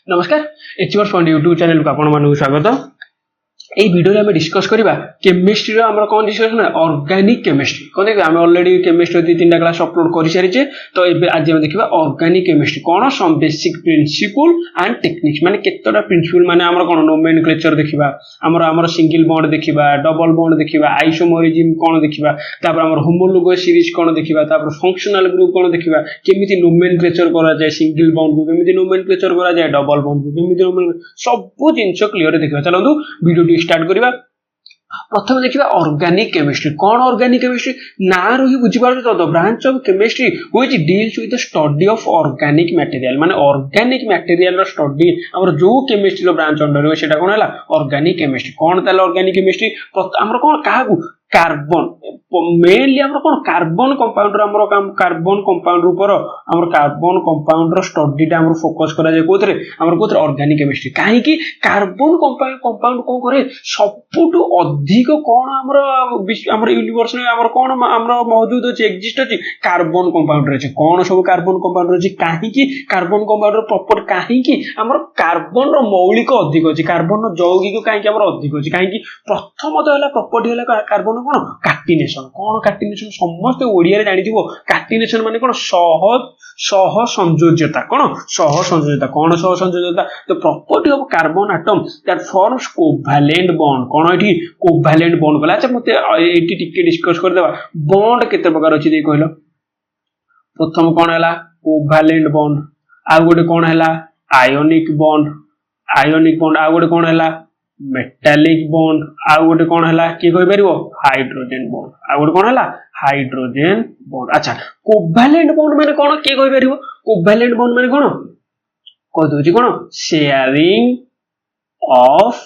नमस्कार एचवर्स fund YouTube channel को आपण मानक स्वागत। এই ভিডিওরে আমি ডিসকাস করিবা কেমিস্ট্রি আমরা কোন ডিসকাস না অর্গানিক কেমিস্ট্রি কোন দেখি আমি অলরেডি কেমিস্ট্রি দুই তিনটা ক্লাস আপলোড করি সারিছে। তো এবে আজ আমি দেখিবা অর্গানিক কেমিস্ট্রি কোন সম বেসিক প্রিন্সিপল এন্ড টেকনিক্স মানে কেতটা প্রিন্সিপল মানে আমরা কোন নোমেনক্লেচার দেখিবা আমরা সিঙ্গল বন্ড দেখিবা ডবল বন্ড দেখিবা আইসোমরিজম কোন দেখিবা তারপর আমরা হোমোলোগাস সিরিজ কোন দেখিবা তারপর ফাংশনাল গ্রুপ কোন দেখিবা কেমিতি নোমেনক্লেচার করা যায় সিঙ্গল বন্ড কো কেমিতি নোমেনক্লেচার করা যায় ডবল বন্ড কো কেমিতি ସବୁ ଜିନିଷ କ୍ଲିୟର ଦେଖିବା। ଚାଲନ୍ତୁ ଭିଡିଓଟି स्टार्ट करिबा। प्रथम देखिबा ऑर्गेनिक केमिस्ट्री कौन ऑर्गेनिक केमिस्ट्री ना रही बुझी पारछ तो the branch of chemistry which deals with the study of organic material माने ऑर्गेनिक मटेरियल रो स्टडी हमर जो केमिस्ट्री रो ब्रांच अंडर रे सेटा कोन हला ऑर्गेनिक केमिस्ट्री। कोन ताले ऑर्गेनिक केमिस्ट्री हमर कोन काहागु कार्बन मेनली हमर कोन कार्बन कंपाउंड हमर कार्बन कंपाउंड ऊपर हमर कार्बन कंपाउंड रो स्टडी टा हमर फोकस करा जाय कोथरे हमर ऑर्गेनिक केमिस्ट्री काहे कि कार्बन कंपाउंड कोन करे सबटु अधिक कोन हमर यूनिवर्स में हमर कोन हमर मौजूद अछि एग्जिस्ट अछि कार्बन कंपाउंड रे कोन सब कार्बन कंपाउंड रे काहे कि कार्बन कंपाउंड रो प्रॉपर काहे कि हमर कार्बन रो मौलिक अधिक अछि कार्बन रो यौगिक काहे कि हमर अधिक अछि काहे कि प्रथमतः हला प्रॉपर्टी हला कार्बन कोन कार्टिनेशन कोन कार्टिनेशन समस्त ओडिया रे जानि दिबो कार्टिनेशन माने कोन सह संयोज्यता कोन सह संयोज्यता कोन सह संयोज्यता तो property of carbon atom that forms covalent bond कोन एठी कोवैलेंट बॉन्ड बोला। अच्छा मते एठी टिके डिस्कस कर देबा बॉन्ड केते प्रकार अछि दे कहलो। प्रथम कोन हला कोवैलेंट बॉन्ड आ गोटे कोन हला आयोनिक बॉन्ड आ गोटे कोन हला मेटालिक बॉन्ड आ गोटे कोन हला की कहि परिबो हाइड्रोजन बॉन्ड आ गोटे कोन हला हाइड्रोजन बॉन्ड। अच्छा कोवैलेंट बॉन्ड माने कोन की कहि परिबो कोवैलेंट बॉन्ड माने कोन कह दोछि कोन शेयरिंग ऑफ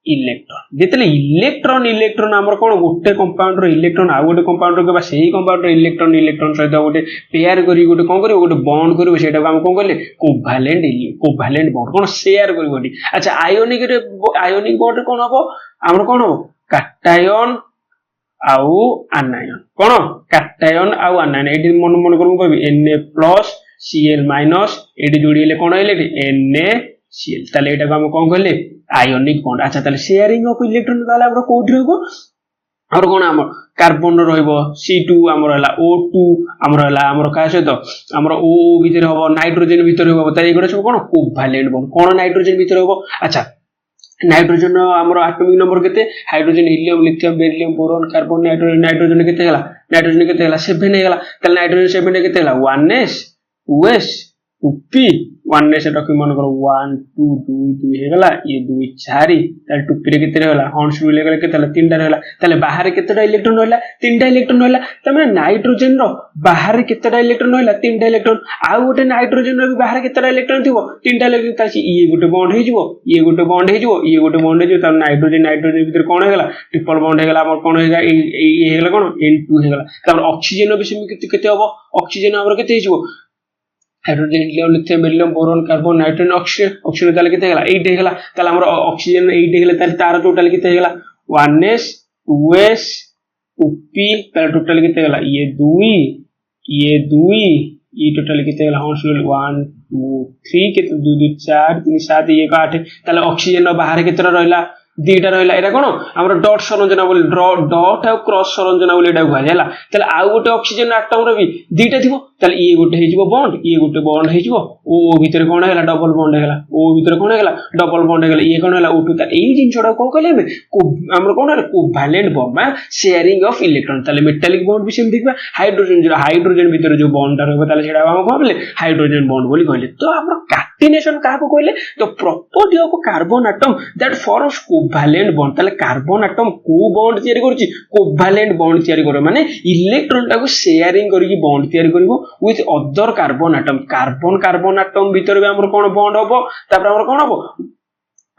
इलेक्ट्रॉन जेतले इलेक्ट्रॉन हमर कोन गोटे कंपाउंड रो इलेक्ट्रॉन आ गोटे कंपाउंड रो के सेही कंपाउंड रो इलेक्ट्रॉन सहित गोटे पेयर करी गोटे कोन करिवो गोटे बॉन्ड करिवो सेटा हम कोन कहले कोवैलेंट बॉन्ड कोन शेयर करिवो। अच्छा आयोनिक बॉन्ड कोन हबो हमर कोन हबो कैटायन आउ आनायन कोन कैटायन आउ आनायन एडी मन करमु कहबी Na+Cl- एडी जोडीले कोन आइले NaCl ताले एटा हम कोन कहले आयोनिक बॉन्ड। अच्छा ताले शेयरिंग ऑफ इलेक्ट्रॉन ताले हमर कोठी रहबो और कोन हमर कार्बन रहइबो C2 हमर हला O2 हमर हला हमर का सहित हमर O भीतर हबो नाइट्रोजन भीतर हबो ताले एगुडा सब कोन कोवैलेंट बॉन्ड कोन नाइट्रोजन भीतर हबो। अच्छा नाइट्रोजन हमर एटॉमिक नंबर केते hydrogen helium lithium beryllium boron carbon nitrogen केते हला 7 हेला ताले नाइट्रोजन 7 केते हला 1s 2s 2p 1s रखि मन करो 1 2 2 2 हेगला ये 2 4 ताले 2p रे केते रहला हॉर्न्स रूल हेगला केते हला 3 टा रहला ताले बाहर केतेटा इलेक्ट्रॉन रहला 3 टा इलेक्ट्रॉन रहला तमे नाइट्रोजन रो बाहर केतेटा इलेक्ट्रॉन रहला 3 टा इलेक्ट्रॉन आ गोटे नाइट्रोजन रो भी बाहर केतेटा इलेक्ट्रॉन थिबो 3 टा इलेक्ट्रॉन तासी ये गोटे बॉन्ड हे जिवो ये गोटे बॉन्ड हे जिवो ये गोटे बॉन्ड हे जिवो ताले नाइट्रोजन भीतर कोन हेगला ट्रिपल बॉन्ड हेगला हमर कोन हेगा ए हेगला कोन N2 हेगला तापर ऑक्सीजन रो भी केते हबो ऑक्सीजन हमर केते हे जिवो hydrogen helium lithium beryllium boron carbon nitrogen oxygen ताले केते हेगला 8 हेगला ताले हमर ऑक्सीजन 8 हेगला ताले तार टोटल केते हेगला 1s 2s 2p ताले टोटल केते हेगला ये 2 ये टोटल केते हेगला हॉर्न्स रूल 1 2 3 केते 2 2 4 3 7 ये 8 ताले ऑक्सीजन रो बाहर केते रहला दीटा रहला एटा कोन हमर डॉट संरचना बोली डॉट और क्रॉस संरचना बोली एटा बुझा जाला ताले आ गोटे ऑक्सीजन एटम रो भी दीटा थिबो ताले ये गोटे हे जिवो बॉन्ड ये गोटे बॉन्ड हे जिवो ओ भीतर कोन हेला डबल बॉन्ड हेला ओ भीतर कोन हेला डबल बॉन्ड हेला ये कोन हेला O2 ताले एई जिंसडा कोन कहले हमर कोन हेला कोवैलेंट बॉन्ड बा शेयरिंग ऑफ इलेक्ट्रॉन ताले मेटालिक बॉन्ड भी सेम देखबा हाइड्रोजन भीतर जो बॉन्ड रहबो ताले सेटा हम कहले हाइड्रोजन बॉन्ड बोली कहले। तो हमर कार्टिनेशन काहा को कहले तो property of carbon atom that forms covalent bond ताले कार्बन एटम को बॉन्ड तयारी करछि कोवैलेंट बॉन्ड तयारी करे माने इलेक्ट्रॉन टाको शेयरिंग करिकि बॉन्ड तयारी करिवो विथ अदर कार्बन एटम भीतर भी हमर कोन बॉन्ड हबो तापर हमर कोन हबो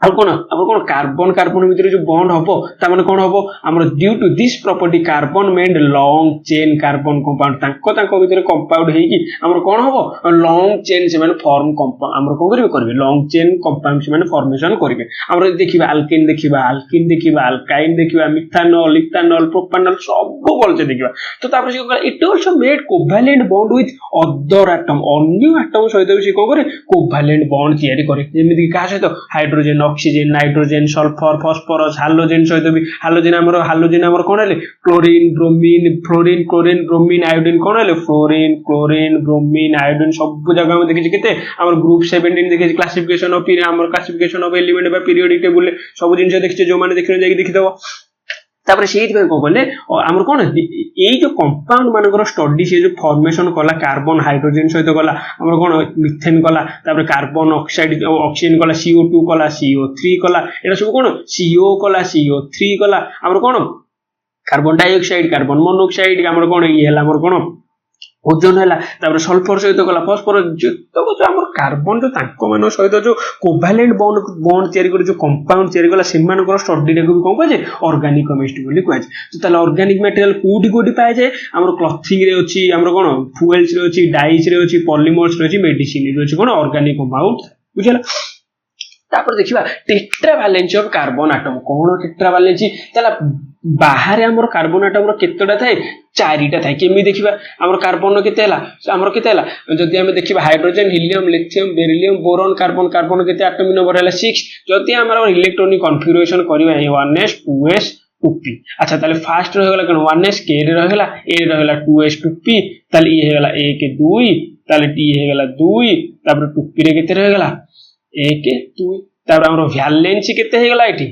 ଆଉ କଣ ଆମର କଣ କାର୍ବନ କାର୍ବନ ଭିତରେ ଯୋଉ ବଣ୍ଡ ହବ ତା ମାନେ କଣ ହବ ଆମର due to this property carbon made long chain carbon compound ତାଙ୍କ ଭିତରେ କମ୍ପାଉଣ୍ଡ ହେଇକି ଆମର କଣ ହବ ଲଙ୍ଗ ଚେନ୍ ସେମାନେ ଫର୍ମ ଆମର କଣ କରିବେ ଲଙ୍ଗ ଚେନ୍ କମ୍ପାଉଣ୍ଡ ସେମାନେ ଫର୍ମେସନ କରିବେ। ଆମର ଦେଖିବା ଆଲକେନ୍ ଦେଖିବା ଆଲକାଇନ୍ ଦେଖିବା ମିଥାନଲ ଇଥାନଲ ପ୍ରୋପାନଲ ସବୁ ଭଲସେ ଦେଖିବା। ତ ତାପରେ ସେ କଣ it also made covalent bond with other atom ଅନ୍ୟ ଆଟମ ସହିତ ବି ସେ କଣ କରେ କୋଭାଲେଣ୍ଟ ବଣ୍ଡ ତିଆରି କରେ। ଯେମିତି କାହା ସହିତ hydrogen oxygen nitrogen sulphur phosphorus halogen ସହିତ ବି ହାଲୋଜେନ ଆମର କଣ ହେଲେ କ୍ଲୋରିନ ବ୍ରୋମିନ ଆୟୋଡିନ କଣ ହେଲେ କ୍ଲୋରିନ ବ୍ରୋମିନ ଆୟୋଡିନ ସବୁ ଜାଗା ଆମେ ଦେଖିଛି କେତେ ଆମର ଗ୍ରୁପ 17 ଦେଖିଛି କ୍ଲାସିଫିକେସନ ଅଫ ଏଲିମେଣ୍ଟ ବା ପିରିୟଡିକ ଟେବୁଲ ସବୁ ଜିନିଷ ଦେଖିଛେ ଯୋଉମାନେ ଦେଖିନ ଯାଇକି ଦେଖିଦବ। ତାପରେ ସେଇଥିପାଇଁ କଣ କଲେ ଆମର କଣ ଏଇ ଯୋଉ କମ୍ପାଉଣ୍ଡ ମାନଙ୍କର ଷ୍ଟଡି ସେ ଯୋଉ ଫର୍ମେସନ କଲା କାର୍ବନ ହାଇଡ୍ରୋଜେନ ସହିତ କଲା ଆମର କଣ ମିଥେନ କଲା ତାପରେ କାର୍ବନ ଅକ୍ସାଇଡ ଅକ୍ସିଜେନ କଲା CO2 କଲା CO3 କଲା ଏଟା ସବୁ କଣ CO କଲା CO3 କଲା ଆମର କଣ କାର୍ବନ ଡାଇଅକ୍ସାଇଡ କାର୍ବନ ମୋନୋକ୍ସାଇଡ ଆମର କଣ ଇଏ ହେଲା ଆମର କଣ ଓଜୋନ ହେଲା ତାପରେ ସଲଫର ସହିତ କଲା ଫସ୍ଫରସ ଯେତକ ଯୋଉ ଆମର କାର୍ବନ ଯୋଉ ତାଙ୍କ ମାନଙ୍କ ସହିତ ଯୋଉ କୋଭାଲେଣ୍ଟ ବଣ୍ଡ ତିଆରି କରି ଯୋଉ କମ୍ପାଉଣ୍ଡ ତିଆରି କଲା ସେମାନଙ୍କର ଷ୍ଟଡିଟାକୁ ବି କଣ କୁହାଯାଏ ଅର୍ଗାନିକ କେମିଷ୍ଟ୍ରି ବୋଲି କୁହାଯାଏ। ତ ତାହେଲେ ଅର୍ଗାନିକ ମ୍ୟାଟେରିଆଲ କୋଉଠି ପାଇଯାଏ ଆମର କ୍ଲଥିଂ ରେ ଅଛି ଆମର କଣ ଫୁଏଲ୍ସ ରେ ଅଛି ଡାଇଜ ରେ ଅଛି ପଲିମର୍ସ ରେ ଅଛି ମେଡିସିନ ରେ ଅଛି କଣ ଅର୍ଗାନିକ କମ୍ପାଉଣ୍ଡ ବୁଝିଲା। ତାପରେ ଦେଖିବା ଟେଟ୍ରାଭାଲେନ୍ସି ଅଫ କାର୍ବନ ଆଟମ କଣ ଟେଟ୍ରାଭାଲେନ୍ସି ତାହେଲେ ବାହାରେ ଆମର କାର୍ବନ ଆଟମର କେତେଟା ଥାଏ ଚାରିଟା ଥାଏ। କେମିତି ଦେଖିବା ଆମର କାର୍ବନ କେତେ ହେଲା ଯଦି ଆମେ ଦେଖିବା hydrogen helium lithium beryllium boron carbon କେତେ ଆଟମିକ ନମ୍ବର ହେଲା 6। ଯଦି ଆମର ଇଲେକ୍ଟ୍ରୋନିକ କନଫିଗୁରେସନ କରିବା 1s 2s 2p ଆଚ୍ଛା ତାହେଲେ ଫାଷ୍ଟ ରହିଗଲା କଣ 1s k ରେ ରହିଗଲା a ରେ ରହିଗଲା 2s 2p ତାହେଲେ ଇଏ ହେଇଗଲା 1 2 ତାହେଲେ ଇଏ ହେଇଗଲା 2 ତାପରେ 2p ରେ କେତେ ରହିଗଲା 1 2 ତାପରେ ଆମର ଭ୍ୟାଲେନ୍ସି କେତେ ହେଇଗଲା ଏଠି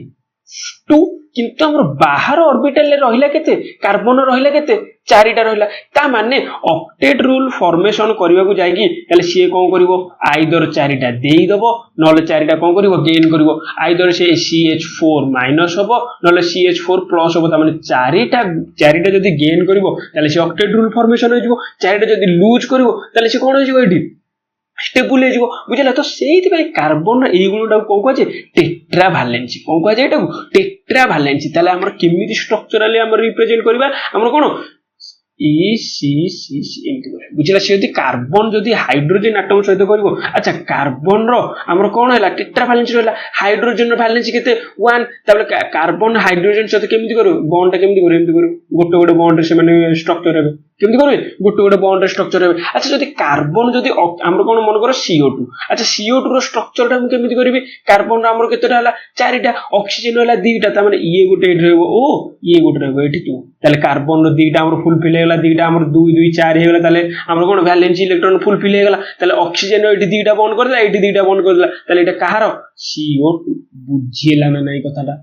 2 କିନ୍ତୁ ଆମର ବାହାର ଅର୍ବିଟାଲ ରେ ରହିଲା କେତେ କାର୍ବନ ରହିଲା କେତେ ଚାରିଟା ରହିଲା। ତା ମାନେ ଅକ୍ଟେଟ ରୁଲ ଫର୍ମେସନ କରିବାକୁ ଯାଇକି ତାହେଲେ ସିଏ କଣ କରିବ ଆଇଦର ଚାରିଟା ଦେଇଦବ ନହେଲେ ଚାରିଟା କଣ କରିବ ଗେନ୍ କରିବ ଆଇଦର ସେ CH4 ମାଇନସ ହବ ନହେଲେ CH4 ପ୍ଲସ ହବ। ତା ମାନେ ଚାରିଟା ଯଦି ଗେନ୍ କରିବ ତାହେଲେ ସେ ଅକ୍ଟେଟ ରୁଲ ଫର୍ମେସନ ହେଇଯିବ ଚାରିଟା ଯଦି ଲୁଜ କରିବ ତାହେଲେ ସେ କଣ ହେଇଯିବ ଏଠି ଷ୍ଟେବୁଲ ହେଇଯିବ ବୁଝିଲା। ତ ସେଇଥିପାଇଁ କାର୍ବନ ଏଇ ଗୁଣଟାକୁ କଣ କୁହାଯାଏ ଟେଟ୍ରାଭାଲେନ୍ସି କଣ କୁହାଯାଏ ଏଟାକୁ ଟେଟ୍ରାଭାଲେନ୍ସି। ତାହେଲେ ଆମର କେମିତି ଷ୍ଟ୍ରକ୍ଚରାଲି ଆମର ରିପ୍ରେଜେଣ୍ଟ କରିବା ଆମର କଣ ଏମିତି ବୁଝିଲା। ସେ ଯଦି କାର୍ବନ ଯଦି ହାଇଡ୍ରୋଜେନ ଆଟମ ସହିତ କରିବ ଆଚ୍ଛା କାର୍ବନ ର ଆମର କଣ ହେଲା ଟେଟ୍ରାଭାଲେନ୍ସି ରହିଲା ହାଇଡ୍ରୋଜେନ ର ଭାଲେନ୍ସି କେତେ 1 ତାପରେ କାର୍ବନ ହାଇଡ୍ରୋଜେନ ସହିତ କେମିତି କରିବ ବଣ୍ଡ ଟା କେମିତି କରିବ ଏମିତି କରିବ ଗୋଟେ ବଣ୍ଡ ରେ ସେମାନେ ଷ୍ଟ୍ରକ୍ଚର ହେବେ କେମିତି କରିବେ ଗୋଟେ ବଣ୍ଡ ରେ ଷ୍ଟ୍ରକ୍ଚର ହେବେ। ଆଚ୍ଛା ଯଦି କାର୍ବନ ଯଦି ଆମର କଣ ମନେ କର CO2 ଆଚ୍ଛା CO2 ର ଷ୍ଟ୍ରକ୍ଚର ଟା ମୁଁ କେମିତି କରିବି କାର୍ବନ ର ଆମର କେତେଟା ହେଲା ଚାରିଟା ଅକ୍ସିଜେନ ହେଲା ଦିଟା ତା ମାନେ ଇଏ ଗୋଟେ ଏଠି ରହିବ ଓ ଇଏ ଗୋଟେ ରହିବ ଏଠି 2 ତାହେଲେ କାର୍ବନ ର ଦିଟା ଆମର ଫୁଲଫିଲ ହେଇଗଲା ଦିଟା ଆମର 2 2 4 ହେଇଗଲା ତାହେଲେ ଆମର କଣ ଭ୍ୟାଲେନ୍ସି ଇଲେକ୍ଟ୍ରନ ଫୁଲଫିଲ ହେଇଗଲା। ତାହେଲେ ଅକ୍ସିଜେନ ଏଠି ଦିଟା ବଣ୍ଡ କରିଦେଲା ଏଠି ଦିଟା ବଣ୍ଡ କରିଦେଲା ତାହେଲେ ଏଇଟା କାହାର CO2 ବୁଝିଲା ନା ନାଇଁ କଥାଟା।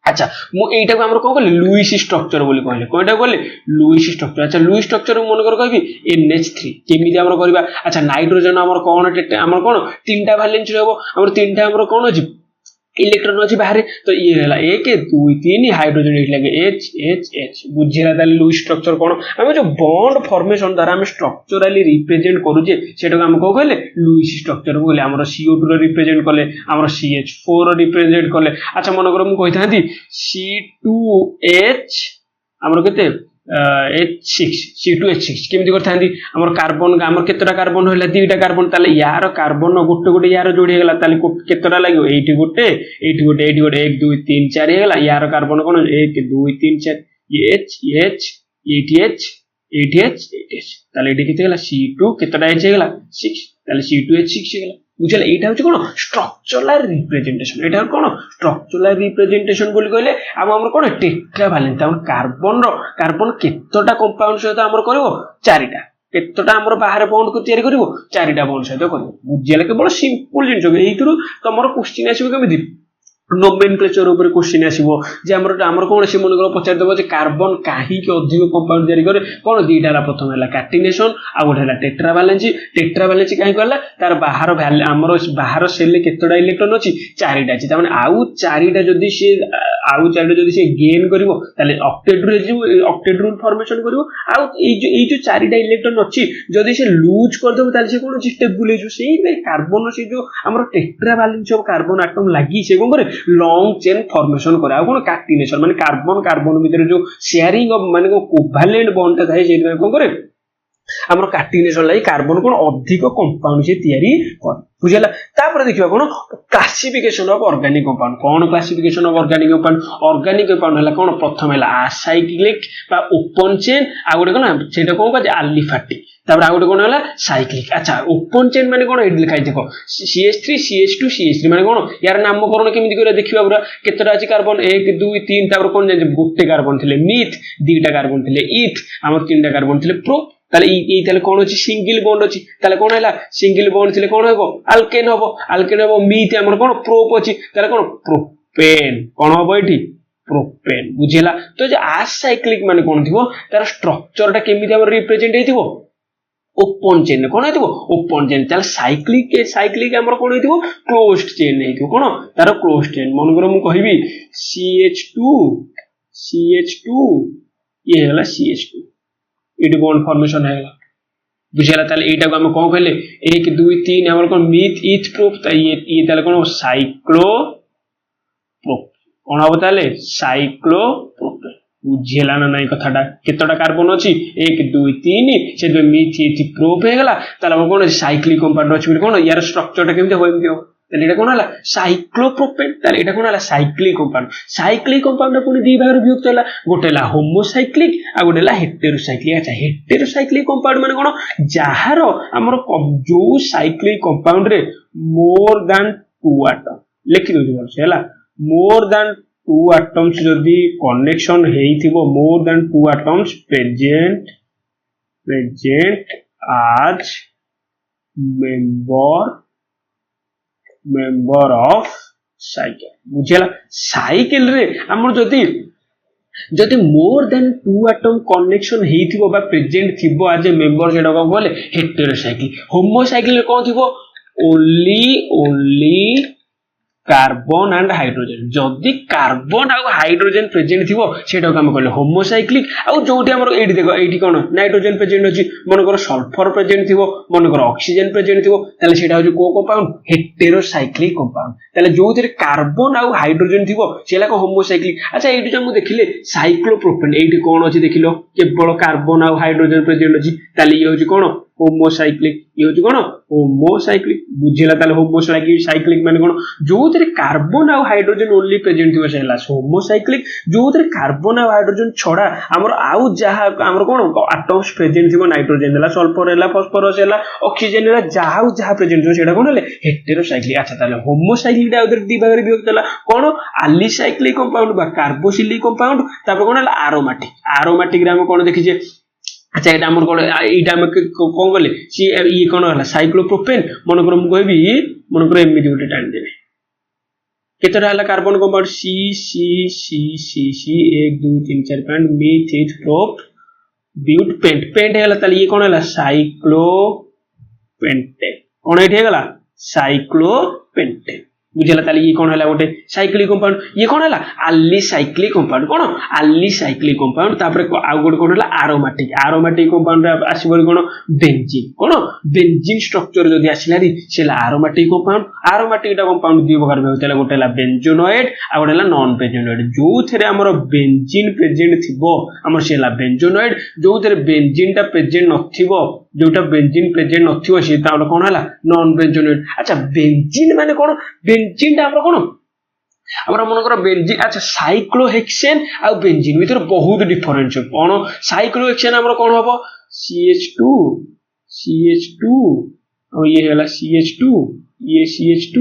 আচ্ছা ମୁଁ ଏଇଟାକୁ ଆମର କଣ କଲି ଲୁଇସ୍ ଷ୍ଟ୍ରକ୍ଚର ବୋଲି କହିଲେ କଣଟା କହିଲେ ଲୁଇସ୍ ଷ୍ଟ୍ରକ୍ଚର। ଆଚ୍ଛା ଲୁଇସ୍ ଷ୍ଟ୍ରକ୍ଚର ମନେ କର କହିବି NH3 କେମିତି ଆମର କରିବା ଆଚ୍ଛା ନାଇଟ୍ରୋଜେନ ଆମର କଣ ଆମର କଣ ତିନିଟା ଭାଲେନ୍ସି ରହିବ ଆମର ତିନିଟା ଆମର କଣ ଅଛି इलेक्ट्रॉन अच्छी बाहर तो ये रहला 1 2 3 हाइड्रोजन एट लगे H H H बुझिला ताले लुइस स्ट्रक्चर कोन हम जो बॉन्ड फॉर्मेशन द्वारा हम स्ट्रक्चरली रिप्रेजेंट करू जे सेटा हम को कहले लुइस स्ट्रक्चर बोले हमर CO2 रो रिप्रेजेंट करले हमर CH4 रो रिप्रेजेंट करले। अच्छा मन कर हम कहिथांती C2H हमर केते H6 C2H6 केमति करथांती हमर कार्बन हमर केतरा कार्बन होइला दुईटा कार्बन ताले यार कार्बन गोटे गोटे यार जोडी गेला ताले केतरा लागियो 80 गोटे 80 गोटे 80 गोटे 1 2 3 4 हेला यार कार्बन कोन 1 2 3 4 H H 8H 8H 8H ताले एटी केते गेला C2 केतरा H गेला 6 ताले C2H6 गेला बुझले एटा होची कोन स्ट्रक्चरल रिप्रेजेंटेशन एटा कोन स्ट्रक्चरल रिप्रेजेंटेशन बोली कहले हम कोन टेट्रा वैलेंट हम कार्बन केतटा कंपाउंड सहित हमर करबो चारिटा केतटा हमर बाहर बॉन्ड को तयारी करबो चारिटा बॉन्ड सहित करबो बुझले केवल सिंपल जिंस एइतरु तमरो क्वेश्चन आसीबो केमिति nomenclature ଉପରେ क्वेश्चन आसीबो जे हमर कोन से मन करो पचार देबो जे कार्बन काहे के अधिक कंपाउंड जारी करे कोन दीटा ला प्रथम हला कार्टिनेशन आ गोटे हला टेट्रावैलेंसी काहे कहला तार बाहर हमर बाहर सेल केतडा इलेक्ट्रॉन अछि चारिटा अछि त माने आउ चारिटा जदी से गेन करिवो ताले ऑक्टेड्रूल फॉर्मेशन करिवो आउ ए जो चारिटा इलेक्ट्रॉन अछि जदी से लूज कर देबो ताले से कोन स्टेबल हे जो सेही कार्बन से जो हमर टेट्रावैलेंसी ऑफ कार्बन एटम लागी से कोन करे लॉन्ग चेन फॉर्मेशन करे आ कोन कार्टिनेशन माने कार्बन भीतर जो शेयरिंग ऑफ माने को कोवैलेंट बॉन्ड था है जे कोन करे हमर कार्टिनेशन लाई कार्बन कोन अधिक कंपाउंड से तयारी कर बुझला तापर देखिबा कोन क्लासिफिकेशन ऑफ ऑर्गेनिक कंपाउंड कोन क्लासिफिकेशन ऑफ ऑर्गेनिक कंपाउंड हला कोन प्रथम हला असाइक्लिक बा ओपन चेन आ गोटे कोन सेटा कोन का एलिफैटिक तापर आ गोटे कोन हला साइक्लिक अच्छा ओपन चेन माने कोन एड लिखाइ देखो CH3 CH2 CH3 माने कोन यार नामकरण केमिति करे देखिबा पूरा केतरा अछि कार्बन 1 2 3 तापर कोन जे गोटे कार्बन थिले मीथ दुईटा कार्बन थिले ईथ हमर तीनटा कार्बन थिले प्रो ताले ई ताले कोन अछि सिंगल बॉन्ड अछि ताले कोन हला सिंगल बॉन्ड थिले कोन हेबो अल्केन हेबो मीथ हमर कोन प्रोप अछि ताले कोन प्रोपेन कोन हेबो एठी प्रोपेन बुझिला तो जे असाइक्लिक माने कोन थिबो तार स्ट्रक्चरटा केमिति हमर रिप्रेजेंट हेतिबो ओपन चेन कोन हेतिबो ओपन चेन ताले साइक्लिक हमर कोन हेतिबो क्लोज्ड चेन हेतिबो कोन तार क्लोज्ड चेन मन करो मु कहिबी CH2 ये हला CH2 इट बॉन्ड फॉर्मेशन है बुझला ताले एटा को हम कोन कहले 1 2 3 हमर कोन मीथ ईथ प्रोप त ये ताले कोन साइक्लो प्रोप कोन हो ताले साइक्लो प्रोप बुझेला ना नाही कथाटा केतडा कार्बन अछि 1 2 3 से मीथ ईथ प्रोप हे गला ताले कोन साइक्लिक कंपाउंड अछि कोन यार स्ट्रक्चरटा केमिते होइम ताले एटा कोन हला साइक्लोप्रोपेन ताले एटा कोन हला साइक्लिक कंपाउंड कोन दी भाग विभक्त हला गोटे हला होमोसाइक्लिक आ गोटे हला हेटेरोसाइक्लिक अच्छा हेटेरोसाइक्लिक कंपाउंड माने कोन जहार हमर जो साइक्लिक कंपाउंड रे मोर देन 2 एटम लिखि दो वर्ष हला मोर देन 2 एटम्स जदी कनेक्शन हेइथिबो more than 2 atoms present as member of cycle बुझला साइकिल रे हमर जदी मोर देन 2 एटम कनेक्शन हेइथिबो बा प्रेजेंट थिबो आज मेंबर जेडा को बोले हेटेरोसाइक्लिक होमोसाइक्लिक रे कोन थिबो ओनली कार्बन एंड हाइड्रोजन जदी कार्बन आ हाइड्रोजन प्रेजेंट थिबो सेटा को हम कहले होमोसाइक्लिक आ जोटी हमर एडी देखो एडी कोन नाइट्रोजन प्रेजेंट अछि मन कर सल्फर प्रेजेंट थिबो मन कर ऑक्सीजन प्रेजेंट थिबो ताले सेटा हो को कंपाउंड हेटेरोसाइक्लिक कंपाउंड ताले जोतिर कार्बन आ हाइड्रोजन थिबो सेला को होमोसाइक्लिक अच्छा एडी जो हम देखिले साइक्लोप्रोपेन एडी कोन अछि देखिलो केवल कार्बन आ हाइड्रोजन प्रेजेंट अछि ताले ये होछि कोन होमोसाइक्लिक ये होछि कोन होमोसाइक्लिक बुझिला ताले होमोसाइक्लिक माने कोन जोतिर कार्बन आ हाइड्रोजन ओनली प्रेजेंट थिबो सेला होमोसाइक्लिक जोतिर कार्बन आ हाइड्रोजन छोड़ा हमर आउ जहा हमर कोन एटम्स प्रेजेंट थिबो नाइट्रोजन हला सल्फर हला फास्फोरस हला ऑक्सीजन हला जहा प्रेजेंट थिबो सेटा कोन हले हेटेरोसाइक्लिक अच्छा ताले होमोसाइक्लिक दा उधर दी भाग रे विभक्त हला कोन एलिसाइक्लिक कंपाउंड बा कार्बोसिलिक कंपाउंड तापर कोन हला एरोमेटिक रे हम कोन देखि जे अच्छा एटा हमर कोन एटा हम कोन बोले सी ये कोन हला साइक्लोप्रोपेन मन कर हम कहबी मन कर एमिति उटे टाइम देबे केतरा हला carbon compound C 1 2 3 4 5 meth eth prop but pent हला ताले ये कोन हला साइक्लोपेंटेन कोन एठी हला साइक्लोपेंटेन बुझला ताले ये कोन हला गोटे साइक्लिक कंपाउंड ये कोन हला एलिसाइक्लिक कंपाउंड कोन एलिसाइक्लिक कंपाउंड तापर आ गोटे कोन हला एरोमेटिक कंपाउंड आसीबो कोन बेंजीन स्ट्रक्चर जदी आसिलारी सेला एरोमेटिक दा कंपाउंड दी प्रकार होतला गोटे हला बेंजोनोएड आ गोटे हला नॉन बेंजोनोएड जो थेरे हमर बेंजीन प्रेजेंट थिबो हमर सेला बेंजोनोएड जो थेरे बेंजीन ता प्रेजेंट नथिबो जोटा बेंजीन प्रेजेंट नथिबो से ता कोन हला नॉन बेंजोनोएड अच्छा बेंजीन माने कोन बेंजीन ता हमर कोन हमरा मन कर बेंजीन अच्छा साइक्लोहेक्सेन आ बेंजीन भीतर बहुत डिफरेंस है कोन साइक्लोहेक्सेन हमर कोन हबो CH2 और ये हला CH2 ये CH2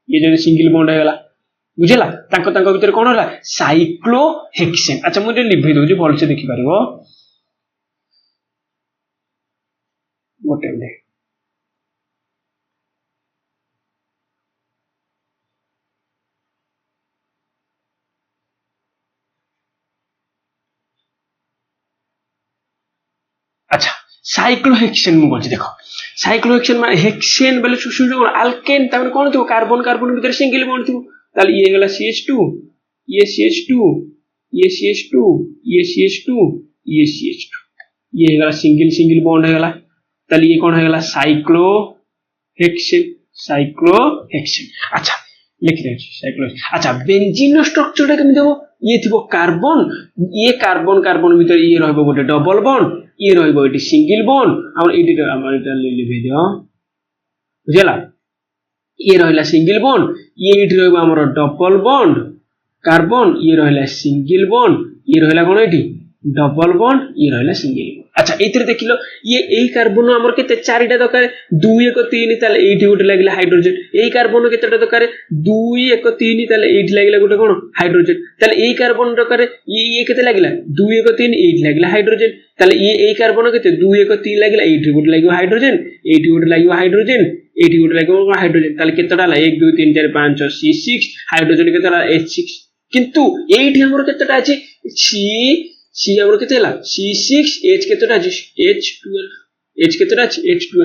ये जने सिंगल बॉन्ड है हला बुझला तांको भीतर कोन हला साइक्लोहेक्सेन अच्छा मुझे लिखि दउ जे भल से देखि पारिबो गोटे আচ্ছা সাইক্লোহেক্সেন মু বলছি দেখো সাইক্লোহেক্সেন মানে হেক্সেন বলে শুনছো আলকেন তার মানে কোন থিব কার্বন কার্বন ভিতরে সিঙ্গেল বন্ড থিব তাহলে ইয়ে গলা CH2 ইয়ে CH2 ইয়ে CH2 ইয়ে CH2 ইয়ে CH2 ইয়ে গলা সিঙ্গেল বন্ড হয়ে গলা তাহলে ইয়ে কোন হয়ে গলা সাইক্লোহেক্সেন আচ্ছা লিখে দিচ্ছি সাইক্লোহেক্সেন আচ্ছা বেনজিন স্ট্রাকচারটা কেমন দেব ইয়ে থিব কার্বন ইয়ে কার্বন কার্বন ভিতরে ইয়ে রহব গোটে ডবল বন্ড ইয়ে রহব এটি সিঙ্গেল বন্ড আমার এটা লিখে দিও বুঝলা ইয়ে রহিলা সিঙ্গেল বন্ড ইয়ে এটি রহব আমার ডবল বন্ড কার্বন ইয়ে রহিলা সিঙ্গেল বন্ড ইয়ে রহিলা কোন এটি ডবল বন্ড ইয়ে রহিলা সিঙ্গেল বন্ড আচ্ছা এইথরে দেখিল ইয়ে এই কার্বন আমার কেতে চারিটা দরকার 2 1 3 তাহলে এইটি গোটে লাগিলা হাইড্রোজেন এই কার্বন কেতেটা দরকার 2 1 3 তাহলে এইটি লাগিলা গোটে কোন হাইড্রোজেন তাহলে এই কার্বন দরকার ইয়ে কেতে লাগিলা 2 1 3 এইটি লাগিলা হাইড্রোজেন তাহলে এই কার্বন কেতে 2 1 3 লাগিলা এইটি গোটে লাগিব হাইড্রোজেন এইটি গোটে লাগিব হাইড্রোজেন এইটি গোটে লাগিব হাইড্রোজেন তাহলে কেতেটা 1 2 3 4 5 6 C6 হাইড্রোজেন কেতেটা H6 কিন্তু এইটি আমার কেতেটা আছে C আমার কেতে হলা C6H কেতেটা আছে H12 H কেতেটা আছে H12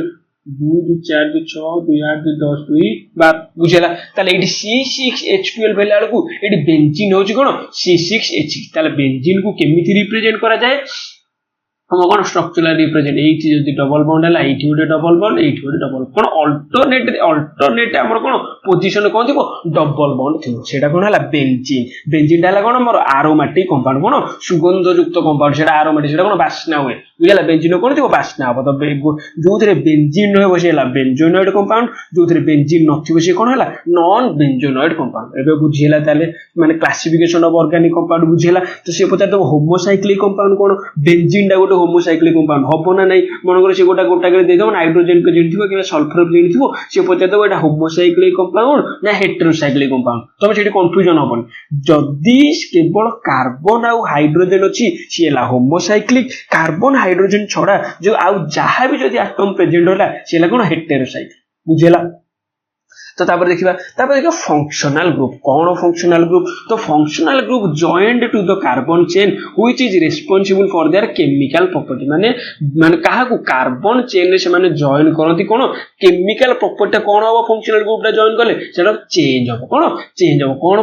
2 2 4 2 6 2 8 2 10 2 বা বুঝলা তাহলে এইটি C6H12 হেলা বেলকু এটি বেনজিন হচ্ছে কোন C6H6 তাহলে বেনজিন কু কেমিতি রিপ্রেজেন্ট করা যায় আমার কোন স্ট্রাকচারাল রিপ্রেজেন্ট এইটি যদি ডবল বন্ড হলা এইটি গোটে ডবল বন্ড এইটি গোটে ডবল কোন অল্টারনেট আমার কোন পজিশন কোন থিব ডবল বন্ড থিব সেটা কোন হলা বেনজিনটা হলা কোন আমার আরোমেটিক কম্পাউন্ড কোন সুগন্ধযুক্ত কম্পাউন্ড সেটা আরোমেটিক সেটা কোন বাসনা হয় বুঝলা বেনজিন কোন থিব বাসনা হব তো যোউথরে বেনজিন রহে বসে হলা বেনজোনয়েড কম্পাউন্ড যোউথরে বেনজিন নথিব সে কোন হলা নন বেনজোনয়েড কম্পাউন্ড এবে বুঝিলা তাহলে মানে ক্লাসিফিকেশন অফ অর্গানিক কম্পাউন্ড বুঝিলা তো সে পচার দেব হোমোসাইক্লিক কম্পাউন্ড কোন বেনজিনটা গোটে হোমোসাইক্লিক কম্পাউন্ড হব না নাই মনে করে সে গোটা করে দিয়ে দেব নাইট্রোজেন প্রেজেন্ট থিব কিংবা সলফর প্রেজেন্ট থিব সে পচার দেব এটা হোমোসাইক্লিক কম্পাউন্ড না হেটেরোসাইক্লিক কম্পাউন্ড তবে সেটি কনফ্যুজন হবনি যদি কেবল কার্বন আর হাইড্রোজেন ଅଛି সে ହେଲା হোমোসাইক্লিক কার্বন হাইড্রোজেন ছড়া যে ଆଉ ଯାହା ବି যদি আটম প্রেজেন্ট होला সে ହେଲା কোন হেটেরোসাইক্লিক বুঝিলা তো তারপরে দেখিবা ফাংশনাল গ্রুপ কোন ফাংশনাল গ্রুপ তো functional group joined to the carbon chain which is responsible for their chemical property মানে কাহাকু কার্বন চেন রে সেমানে জয়েন করନ୍ତି কোন কেমিক্যাল প্রপার্টি কোন হবো ফাংশনাল গ্রুপটা জয়েন কলে সেটা চেঞ্জ হবো কোন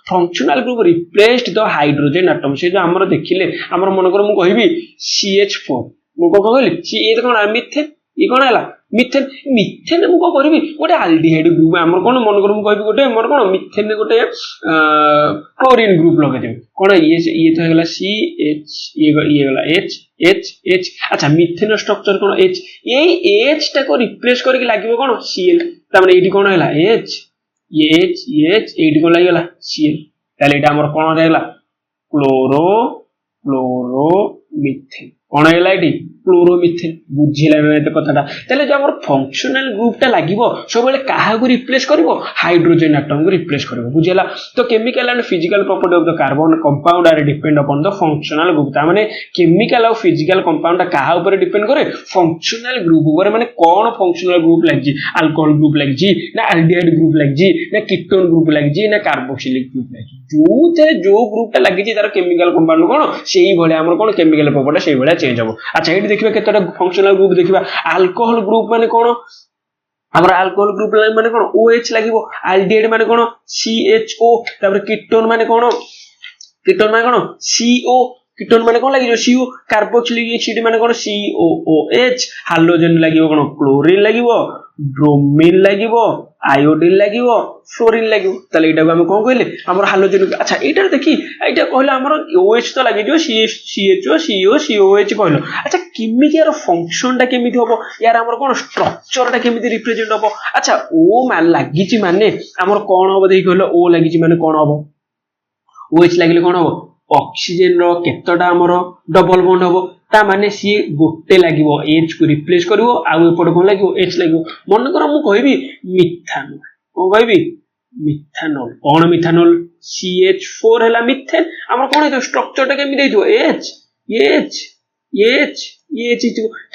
ফাংশনাল গ্রুপ রিপ্লেসড দ হাইড্রোজেন আটম সে যে আমরা দেখিলে আমরা মনে করো মু কহিবি CH4 মু কো কইলি সি এ কোন মিথেন ই কোন হলা মিথেন মু কো করিবি গোটে আলডিহাইড গ্রুপ আমার কোন মনে করো মু কহিবি গোটে আমার কোন মিথেন গোটে ক্লোরিন গ্রুপ লগাই দেব কোন ইয়ে তো হলা CH ইয়ে গলা H আচ্ছা মিথেন স্ট্রাকচার কোন H এই H টা কো রিপ্লেস করি লাগিব কোন Cl তার মানে এইটি কোন হলা H এইটি কোন লাগি গলা Cl তাহলে এটা আমার কোন হলা ক্লোরোমিথেন কোন হলা এটি ক্লোরোমিথেন বুঝিলা না এত কথাটা তাহলে যে আমার ফাংশনাল গ্রুপটা লাগিব সবলে কাহাকু রিপ্লেস করিব হাইড্রোজেন আটম কু রিপ্লেস করিব বুঝিলা তো chemical and physical property of the carbon compound are depend upon the functional group তা মানে কেমিক্যাল আর ফিজিক্যাল কম্পাউন্ডটা কাহা উপরে ডিপেন্ড করে ফাংশনাল গ্রুপ উপরে মানে কোন ফাংশনাল গ্রুপ লাগজি অ্যালকোহল গ্রুপ লাগজি না অ্যালডিহাইড গ্রুপ লাগজি না কিটোন গ্রুপ লাগজি না কার্বক্সিলিক গ্রুপ লাগজি जो গ্রুপটা লাগিছি তার কেমিক্যাল কম্পাউন্ড কোন সেই ভলে আমার কোন কেমিক্যাল প্রপার্টি সেই ভলে চেঞ্জ হবো আচ্ছা এটি দেখিবা কেতটা ফাংশনাল গ্রুপ দেখিবা অ্যালকোহল গ্রুপ মানে কোন আমরা অ্যালকোহল গ্রুপ মানে কোন OH লাগিব অ্যালডিহাইড মানে কোন CHO তারপরে কিটোন মানে কোন CO কিটোন মানে কোন লাগিব CO কার্বক্সিলিক অ্যাসিড মানে কোন COOH হাইড্রোজেন লাগিব কোন ক্লোরিন লাগিব ব্রোমিন লাগিব আয়োডিন লাগিব ফ্লোরিন লাগিব তাহলে এটাকে আমি কোন কইলে আমরা হাইড্রোজেন আচ্ছা এটা দেখি এটা কইলে আমরা OH তো লাগি দিও CHO CO COH কইলো আচ্ছা কেমিক্যাল ফাংশনটা কেমিতি হবো ইয়ার আমরা কোন স্ট্রাকচারটা কেমিতি রিপ্রেজেন্ট হবো আচ্ছা ও মান লাগিছি মানে আমরা কোন হবো দেখি কইলো ও লাগিছি মানে কোন হবো OH লাগিলে কোন হবো অক্সিজেন র কেতটা আমার ডবল বন্ড হবো তা মানে সি গোটে লাগিব H কু রিপ্লেস করিব আর এপটে কোন লাগিব H লাগিব মনে কর মু কইবি মিথানল কোন কইবি মিথানল কোন মিথানল CH4 হেলা মিথেন আমরা কোন এই স্ট্রাকচারটা কেমি দেইতো H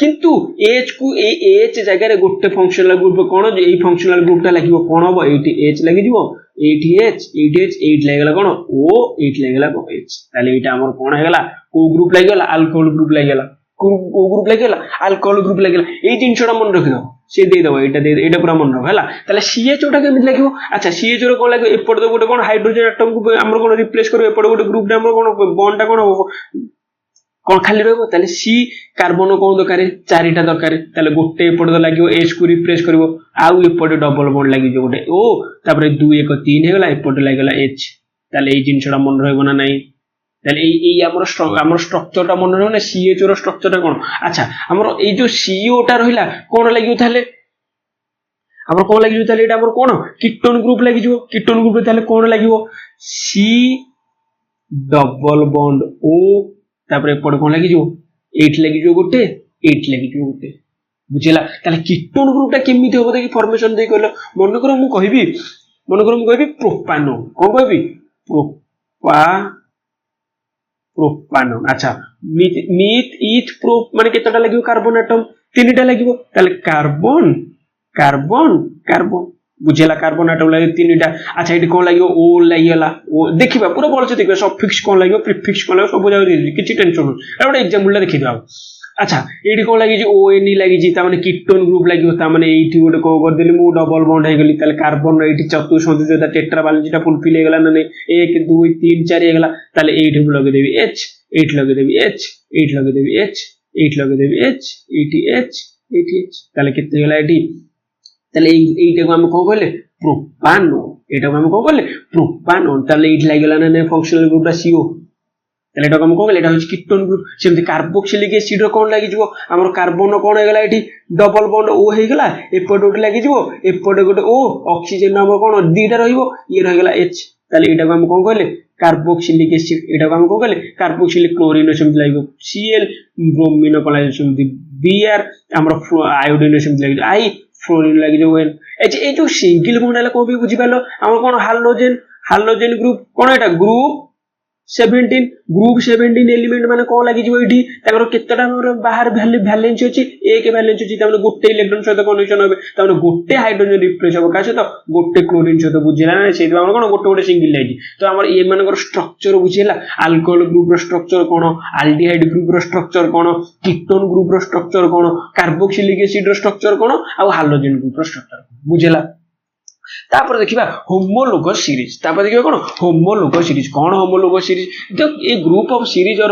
কিন্তু H কু এই H জায়গায় গোটে ফাংশনাল গ্রুপ কোন যে এই ফাংশনাল গ্রুপটা লাগিব কোন হবো এইটি H লাগি দিব এইটি H লাগলা কোন O এইট লাগলা H তাহলে এটা আমার কোন হয়ে গেল কো গ্রুপ লাগি গেল অ্যালকোহল গ্রুপ লাগি গেল গ্রুপ লাগিগলা আলকোহল গ্রুপ লাগিগলা এই জিনিসটা মনে রখিদ সে ଦେଇଦେବ এইটা পুরা মনে রখ ହେଲା তাহলে CH টা কেମିତି ଲାଗିବ আচ্ছা CH ର কোন ଲାଗିବ এপଟେ তো ଗୋଟେ কোন হাইড্রোজেন আটম কো আমরা কোন রিপ্লেস করব এপଟେ ଗୋଟେ গ্রুপ টা আমরা কোন বন্ড টা কোন খালি রহিব তাহলে সি কার্বন কোন দরকার চারিটা দরকার তাহলে গোটে এপଟେ তো লাগিব H কো রিপ্লেস করব আউ এপଟେ ডবল বন্ড লাগি যে ଗୋଟେ O তারপরে 2 1 3 হেগলা এপଟେ লাগলা H তাহলে এই জিনিসটা মনে রহিব না নাই তাহলে এই আমার স্ট্রাকচারটা মনে রহিব না CH র স্ট্রাকচারটা কোন আচ্ছা আমার এই যে CO টা রহিলা কোন লাগিব তাহলে আমরা কোন লাগিব তাহলে এটা আমার কোন কিটোন গ্রুপ লাগিব কিটোন গ্রুপে তাহলে কোন লাগিব C ডবল বন্ড O তারপরে এপଟେ কোন লাগিব 8 লাগিব গোটে 8 লাগিব গোটে বুঝিলা তাহলে কিটোন গ্রুপটা কেমিতি হবে দেখি ফরমেশন দেই কইলো মনে করো মু কইবি প্রোপানন কোন কইবি প্রোপানন আচ্ছা মিথ ইথ প্রো মানে কতটা লাগিব কার্বন আটম তিনটা লাগিব তাহলে কার্বন কার্বন কার্বন বুঝিলা কার্বন আটম লাগে তিনটা আচ্ছা এটি কোন লাগিব ও লাগিলা ও দেখিবা পুরো বলছে দেখবা সফিক্স কোন লাগিব প্রিফিক্স কোন লাগিব সব বুঝাই দিছি কিছু টেনশন নাই এটা एग्जांपल দেখি দাও আচ্ছা এটি কোন লাগি যে ON লাগি তার মানে কিটোন গ্রুপ লাগিব তার মানে এইটি গোটে কোন করে দিলি মু ডবল বন্ড হই গলি তাহলে কার্বন এইটি চতুর্থ সংযোজকতা টেট্রা ভ্যালেন্সিটা ফুলফিল হই গলা না নাই 1 2 3 4 হই গলা তাহলে এইটি লগে দেবি H 8 লগে দেবি H 8 লগে দেবি H 8 লগে দেবি H 80H 80H তাহলে কত হই গলা এটি তাহলে এইটাকে আমি কোন কইলে প্রোপানন এটাকে আমি কোন কইলে প্রোপানন তাহলে এইটি লাগিলা না ফাংশনাল গ্রুপটা CO তাহলে এটা আমি কোন কইলে এটা হচ্ছে কিটোন গ্রুপ সেমতি কার্বক্সিলিক অ্যাসিড র কোন লাগি যিবো আমার কার্বন কোন হই গলা এটি ডবল বন্ড O হই গলা এপটে ওটি লাগি যিবো এপটে গোটে O অক্সিজেন নাম কোন দুইটা রহিব ই হই গলা H তাহলে এটাকে আমি কোন কইলে কার্বক্সিলিক অ্যাসিড এটাকে আমি কোন কইলে কার্বক্সিলিক ক্লোরিন সেমতি লাগিব Cl ব্রোমিন কোন লাগি সেমতি Br আমরা আয়োডিন সেমতি লাগি I ফ্লোরিন লাগি যে ওয়েন এই যে সিঙ্গেল বন্ড হলা কবি বুঝি পারলো আমার কোন হালোজেন গ্রুপ কোন এটা গ্রুপ 17 গ্রুপ 17 এলিমেন্ট মানে কোন লাগি যিবো এটি তারপর কতটা আমার বাহার ভ্যালেন্স আছে এক ভ্যালেন্স আছে তার মানে গোটে ইলেকট্রন সাথে কনেকশন হবে তার মানে গোটে হাইড্রোজেন রিপ্লেস হবে কাছে তো গোটে ক্লোরিন সাথে বুঝিলা না সেই আমরা কোন গোটে সিঙ্গেল লাগি তো আমার এই মানকৰ স্ট্রাকচার বুঝিলা আলকোহল গ্রুপৰ স্ট্রাকচার কোন আলডিহাইড গ্রুপৰ স্ট্রাকচার কোন কিটোন গ্রুপৰ স্ট্রাকচার কোন কার্বক্সিলিক অ্যাসিডৰ স্ট্রাকচার কোন আর হালোজেন গ্রুপৰ স্ট্রাকচার বুঝিলা তারপরে দেখিবা হোমোলোগাস সিরিজ তারপরে দেখিবা কোন হোমোলোগাস সিরিজ কোন হোমোলোগাস সিরিজ তো এই group of series or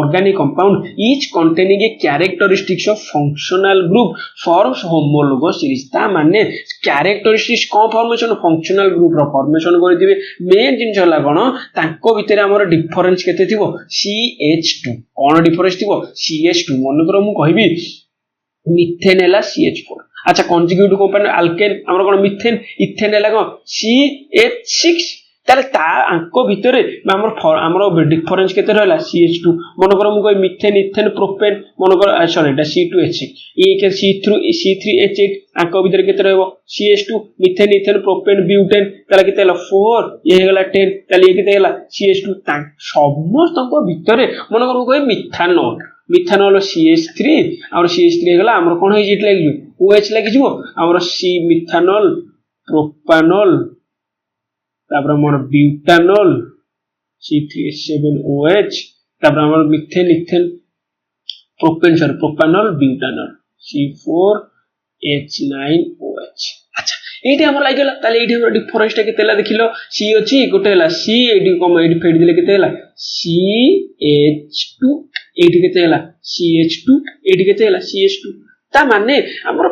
organic compound each containing a characteristics of functional group forms homologous series তা মানে characteristics কোন ফর্মেশন ফাংশনাল গ্রুপ র ফর্মেশন করে দিবে মেন জিনিস হলা কোন তাঙ্ক ভিতরে আমার ডিফারেন্স কেতে থিবো CH2 কোন ডিফারেন্স থিবো CH2 মনে করো মু কইবি মিথেন এলা CH4 আচ্ছা কনজুগেটিভ কম্পাউন্ড আলকেন আমরা কোন মিথেন ইথেন এলা কোন CH6 তাহলে তা আঙ্ক ভিতরে আমরা ডিফারেন্স কেতে রইলা CH2 মনে করো মু কই মিথেন ইথেন প্রোপেন মনে করো সরি এটা C2H6 একে C3H8 আঙ্ক ভিতরে কেতে রইব CH2 methane ethane propane butane তাহলে কেতে হলো 4 এ গলা 10 তাহলে এ কেতে হলো CH2 তা সমস্ত আঙ্ক ভিতরে মনে করো কই মিথানল মিথানল হলো CH3 আর CH3 গলা আমরা কোন হই যেটা লাগি OH লাগি যিবো আমরা C মিথানল প্রোপানল তারপর আমার বিউটানল C3H7OH তারপর আমার methane ethane propanol butanol C4H9OH আচ্ছা এইটা আমার লাগলা তাহলে এইটা আমরা ডিফারেন্সটা কেতে হলা দেখিলো C ଅଛି গোটে হলা C এইটি কম এইটি ফেড দিলে কেতে হলা CH2 এইটি কেতে হলা CH2 এইটি কেতে হলা CH2 তা মানে আমরা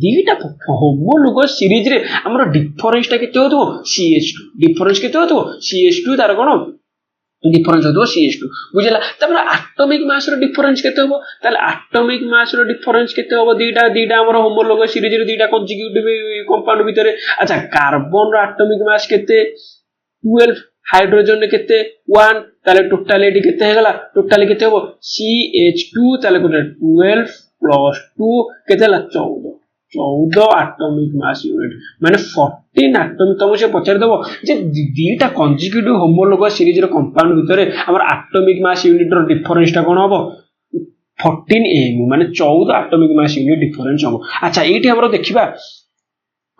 দুইটা হোমোলোগাস সিরিজ রে আমরা ডিফারেন্সটা কেতে হতো CH2 ডিফারেন্স কেতে হতো CH2 তার কোন ডিফারেন্স হতো CH2 বুঝলা তারপর অ্যাটমিক মাস র ডিফারেন্স কেতে হবো তাহলে অ্যাটমিক মাস র ডিফারেন্স কেতে হবো দুইটা আমরা হোমোলোগাস সিরিজ রে দুইটা কনজুগেটিভ কম্পাউন্ড ভিতরে আচ্ছা কার্বন র অ্যাটমিক মাস কেতে 12 হাইড্রোজেন কেতে 1 তাহলে টোটালি এটি কেতে হয়ে গেল টোটালি কেতে হবো CH2 তাহলে কোন 12 plus 2 কেতে হলা 14 atomic mass unit মানে 14 atomic তুমি সে পচার দেবো যে দুইটা কনজুগেটিভ হোমোলোগাস সিরিজ র কম্পাউন্ড ভিতরে আমার atomic mass unit র ডিফারেন্সটা কোন হবে 14 AMU মানে 14 atomic mass unit ডিফারেন্স হবে আচ্ছা এইটি আমরা দেখিবা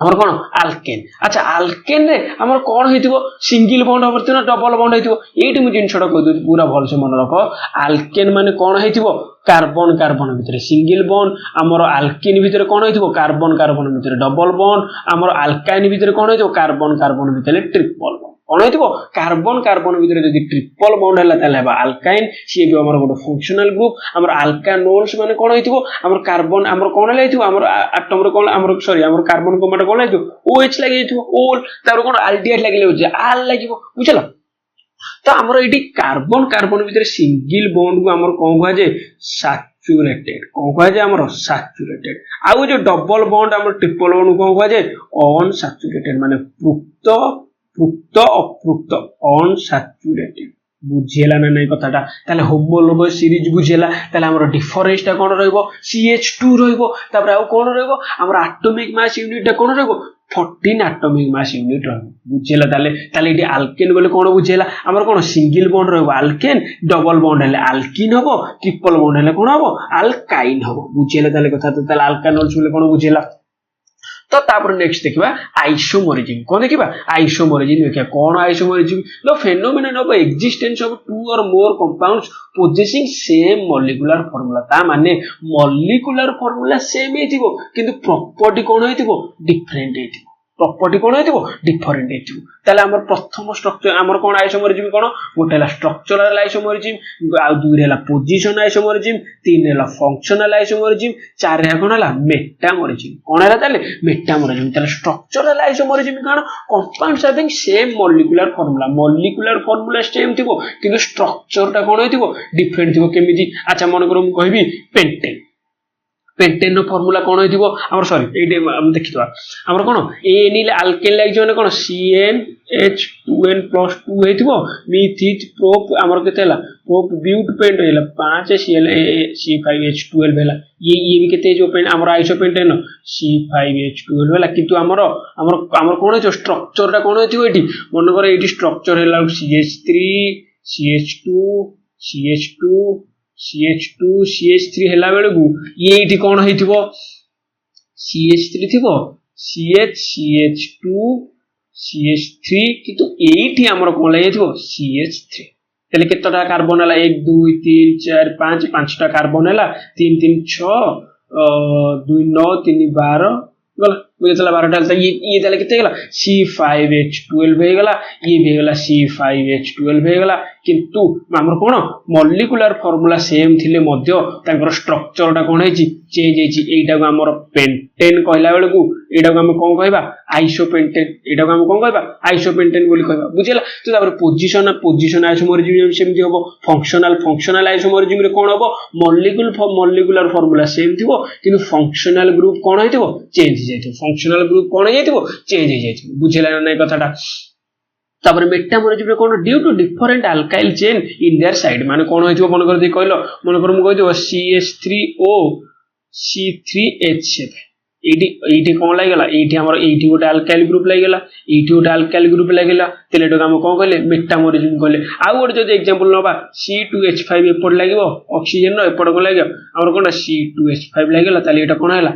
ଆମର କଣ ଆଲକେନ୍। ଆଚ୍ଛା ଆଲକେନ୍ ରେ ଆମର କଣ ହେଇଥିବ ସିଙ୍ଗଲ ବଣ୍ଡ ହବ ନା ଡବଲ ବଣ୍ଡ ହେଇଥିବ। ଏଇଠି ମୁଁ ଜିନିଷଟା କହିଦଉଛି ପୁରା ଭଲସେ ମନେ ରଖ। ଆଲକେନ୍ ମାନେ କଣ ହେଇଥିବ କାର୍ବନ କାର୍ବନ ଭିତରେ ସିଙ୍ଗଲ ବଣ୍ଡ, ଆମର ଆଲକିନ୍ ଭିତରେ କଣ ହେଇଥିବ କାର୍ବନ କାର୍ବନ ଭିତରେ ଡବଲ ବଣ୍ଡ, ଆମର ଆଲକାଇନ୍ ଭିତରେ କଣ ହେଇଥିବ କାର୍ବନ କାର୍ବନ ଭିତରେ ଟ୍ରିପଲ ବଣ୍ଡ। କଣ ହେଇଥିବ କାର୍ବନ କାର୍ବନ ଭିତରେ ଯଦି ଟ୍ରିପଲ ବଣ୍ଡ ହେଲା ତାହେଲେ ହେବ ଆଲକାଇନ୍, ସିଏ ବି ଆମର ଗୋଟେ ଫଙ୍କସନାଲ ଗ୍ରୁପ। ଆମର ଆଲକାନୋଲ୍ସ ମାନେ କଣ ହେଇଥିବ ଆମର କାର୍ବନ ଆମର କଣ ହେଇଥିବ ଆମର ଆଟମରେ କଣ ଆମର ସରି ଆମର କାର୍ବନ କମ୍ପାଉଣ୍ଡ କଣ ହେଇଥିବ OH ଲାଗି ଯାଇଥିବ ଓଲ୍, ତାପରେ କଣ ଆଲଡିହାଇଡ୍ ଲାଗିଲେ ହଉଛି ଆଲ୍ ଲାଗିବ ବୁଝିଲ। ତ ଆମର ଏଇଠି କାର୍ବନ କାର୍ବନ ଭିତରେ ସିଙ୍ଗଲ ବଣ୍ଡ କୁ ଆମର କଣ କୁହାଯାଏ ସାଚୁରେଟେଡ। କଣ କୁହାଯାଏ ଆମର ସାଚୁରେଟେଡ। ଆଉ ଯୋଉ ଡବଲ ବଣ୍ଡ ଆମର ଟ୍ରିପଲ ବଣ୍ଡ କଣ କୁହାଯାଏ ଅନସାଚୁରେଟେଡ, ମାନେ ପୃକ୍ତ ପୃକ୍ତ ଅପୃକ୍ତ ଅନସାଚୁରେଟେଡ। ବୁଝିହେଲା ନା ନାଇଁ କଥାଟା। ତାହେଲେ ହୋମୋଲୋଗସ୍ ସିରିଜ ବୁଝିହେଲା। ତାହେଲେ ଆମର ଡିଫରେନ୍ସ ଟା କଣ ରହିବ CH2 ରହିବ। ତାପରେ ଆଉ କଣ ରହିବ ଆମର ଆଟମିକ ମାସ ୟୁନିଟ ଟା କଣ ରହିବ 14 ଆଟମିକ ମାସ ୟୁନିଟ ରହିବ। ବୁଝିହେଲା। ତାହେଲେ ଏଠି ଆଲକେନ୍ ବୋଲେ କଣ ବୁଝିହେଲା ଆମର କଣ ସିଙ୍ଗଲ ବଣ୍ଡ ରହିବ ଆଲକେନ୍, ଡବଲ ବଣ୍ଡ ହେଲେ ଆଲକିନ୍ ହବ, ଟ୍ରିପଲ ବଣ୍ଡ ହେଲେ କଣ ହବ ଆଲକାଇନ୍ ହବ। ବୁଝିହେଲା ତାହେଲେ କଥା। ତାହେଲେ ଆଲକାନୋଲ୍ସ ବୋଲେ କଣ ବୁଝିହେଲା। तो तापर नेक्स्ट देखिबा आइसोमरिज्म। कौन देखिबा आइसोमरिज्म देखिबा। कौन isomerism the phenomenon of existence of two or more compounds possessing same molecular formula. ता माने मॉलिक्यूलर फार्मूला सेम हेतिबो किंतु प्रॉपर्टी कोन हेतिबो डिफरेंट हेतिबो। प्रॉपर्टी कोन हेतिबो डिफरेंट हेतिबो। ताले हमर प्रथम स्ट्रक्चर हमर कोन आइसोमरिज्म कोन गोटेला स्ट्रक्चरल आइसोमरिज्म, आ दुई रेला पोजीशन आइसोमरिज्म, तीन रेला फंक्शनल आइसोमरिज्म, चार रे कोन हला मेटामरिज्म। कोन हला ताले मेटामरिज्म। ताले स्ट्रक्चरल आइसोमरिज्म कोन compounds having same molecular formula. Molecular formula same थिबो किंतु स्ट्रक्चर टा कोन हेतिबो डिफरेंट थिबो। केमिति अच्छा मन करो मु कहबी पेंटेन। पेंटेन रो फार्मूला कोन हेतिबो हमर सॉरी एडे हम देखिबा हमर कोन एनिल अल्केन लाइक जोने कोन CnH2n + 2 हेतिबो मिथित प्रोप हमर केते हला prop but paint Hella 5 C5H12 भेला। ये भी केते जो पेंट हमर आइसो पेंटेन C5H12 भेला किंतु हमर कोन जो स्ट्रक्चर टा कोन हेतिबो एठी मन करे एठी स्ट्रक्चर हेला CH3 CH2 CH2 CH2 CH3 हेला बेलगु ये एठी कोन हेतिबो CH3 थिबो CH2 CH3 किंतु एठी हमर कोन लागेथिबो CH3। तले केतटा कार्बन हला 1 2 3 4 5 5टा कार्बन हला 3 3 6 2 9 3 12 गला मुझे चला 12 डालता ये ताले केते गेला C5H12 हे गेला। ये भी गेला C5H12 हे गेला किंतु हमर कोन मॉलिक्यूलर फार्मूला सेम थिले मध्य तांकर स्ट्रक्चर टा कोन हेची चेंज हेची। एटा को हमर पेंटेन कहला बेलकु एटा को हम कोन कहबा आइसोपेंटेन। एटा को हम कोन कहबा आइसोपेंटेन बोली कहबा बुझिला। तो तापर पोजीशन आइसोमरिज्म सेम जे हबो। फंक्शनल आइसोमरिज्म रे कोन हबो मॉलिक्यूलर फार्मूला सेम थिबो किंतु फंक्शनल ग्रुप कोन हेतिबो चेंज हो जायतिबो। फंक्शनल ग्रुप कोन हो जायतिबो चेंज हो जायतिबो। बुझिला नै कथाटा। तापर मेटामरिज्म रे कोन due to different alkyl chain in their side माने कोन होइथिबो मन कर दे कहलो मन कर मु कहदिबो CH3O C3H7 एटी कोन लागला एटी हमर एटी गोटे अल्काइल ग्रुप लागला एटी गोटे अल्काइल ग्रुप लागला तेले तो हम कोन कहले मेटामरिज्म कहले। आ गोटे जदि एग्जांपल नबा C2H5 एपड लागिवो ऑक्सीजन नो एपड को लागियो हमर कोन C2H5 लागला ताले एटा कोन हला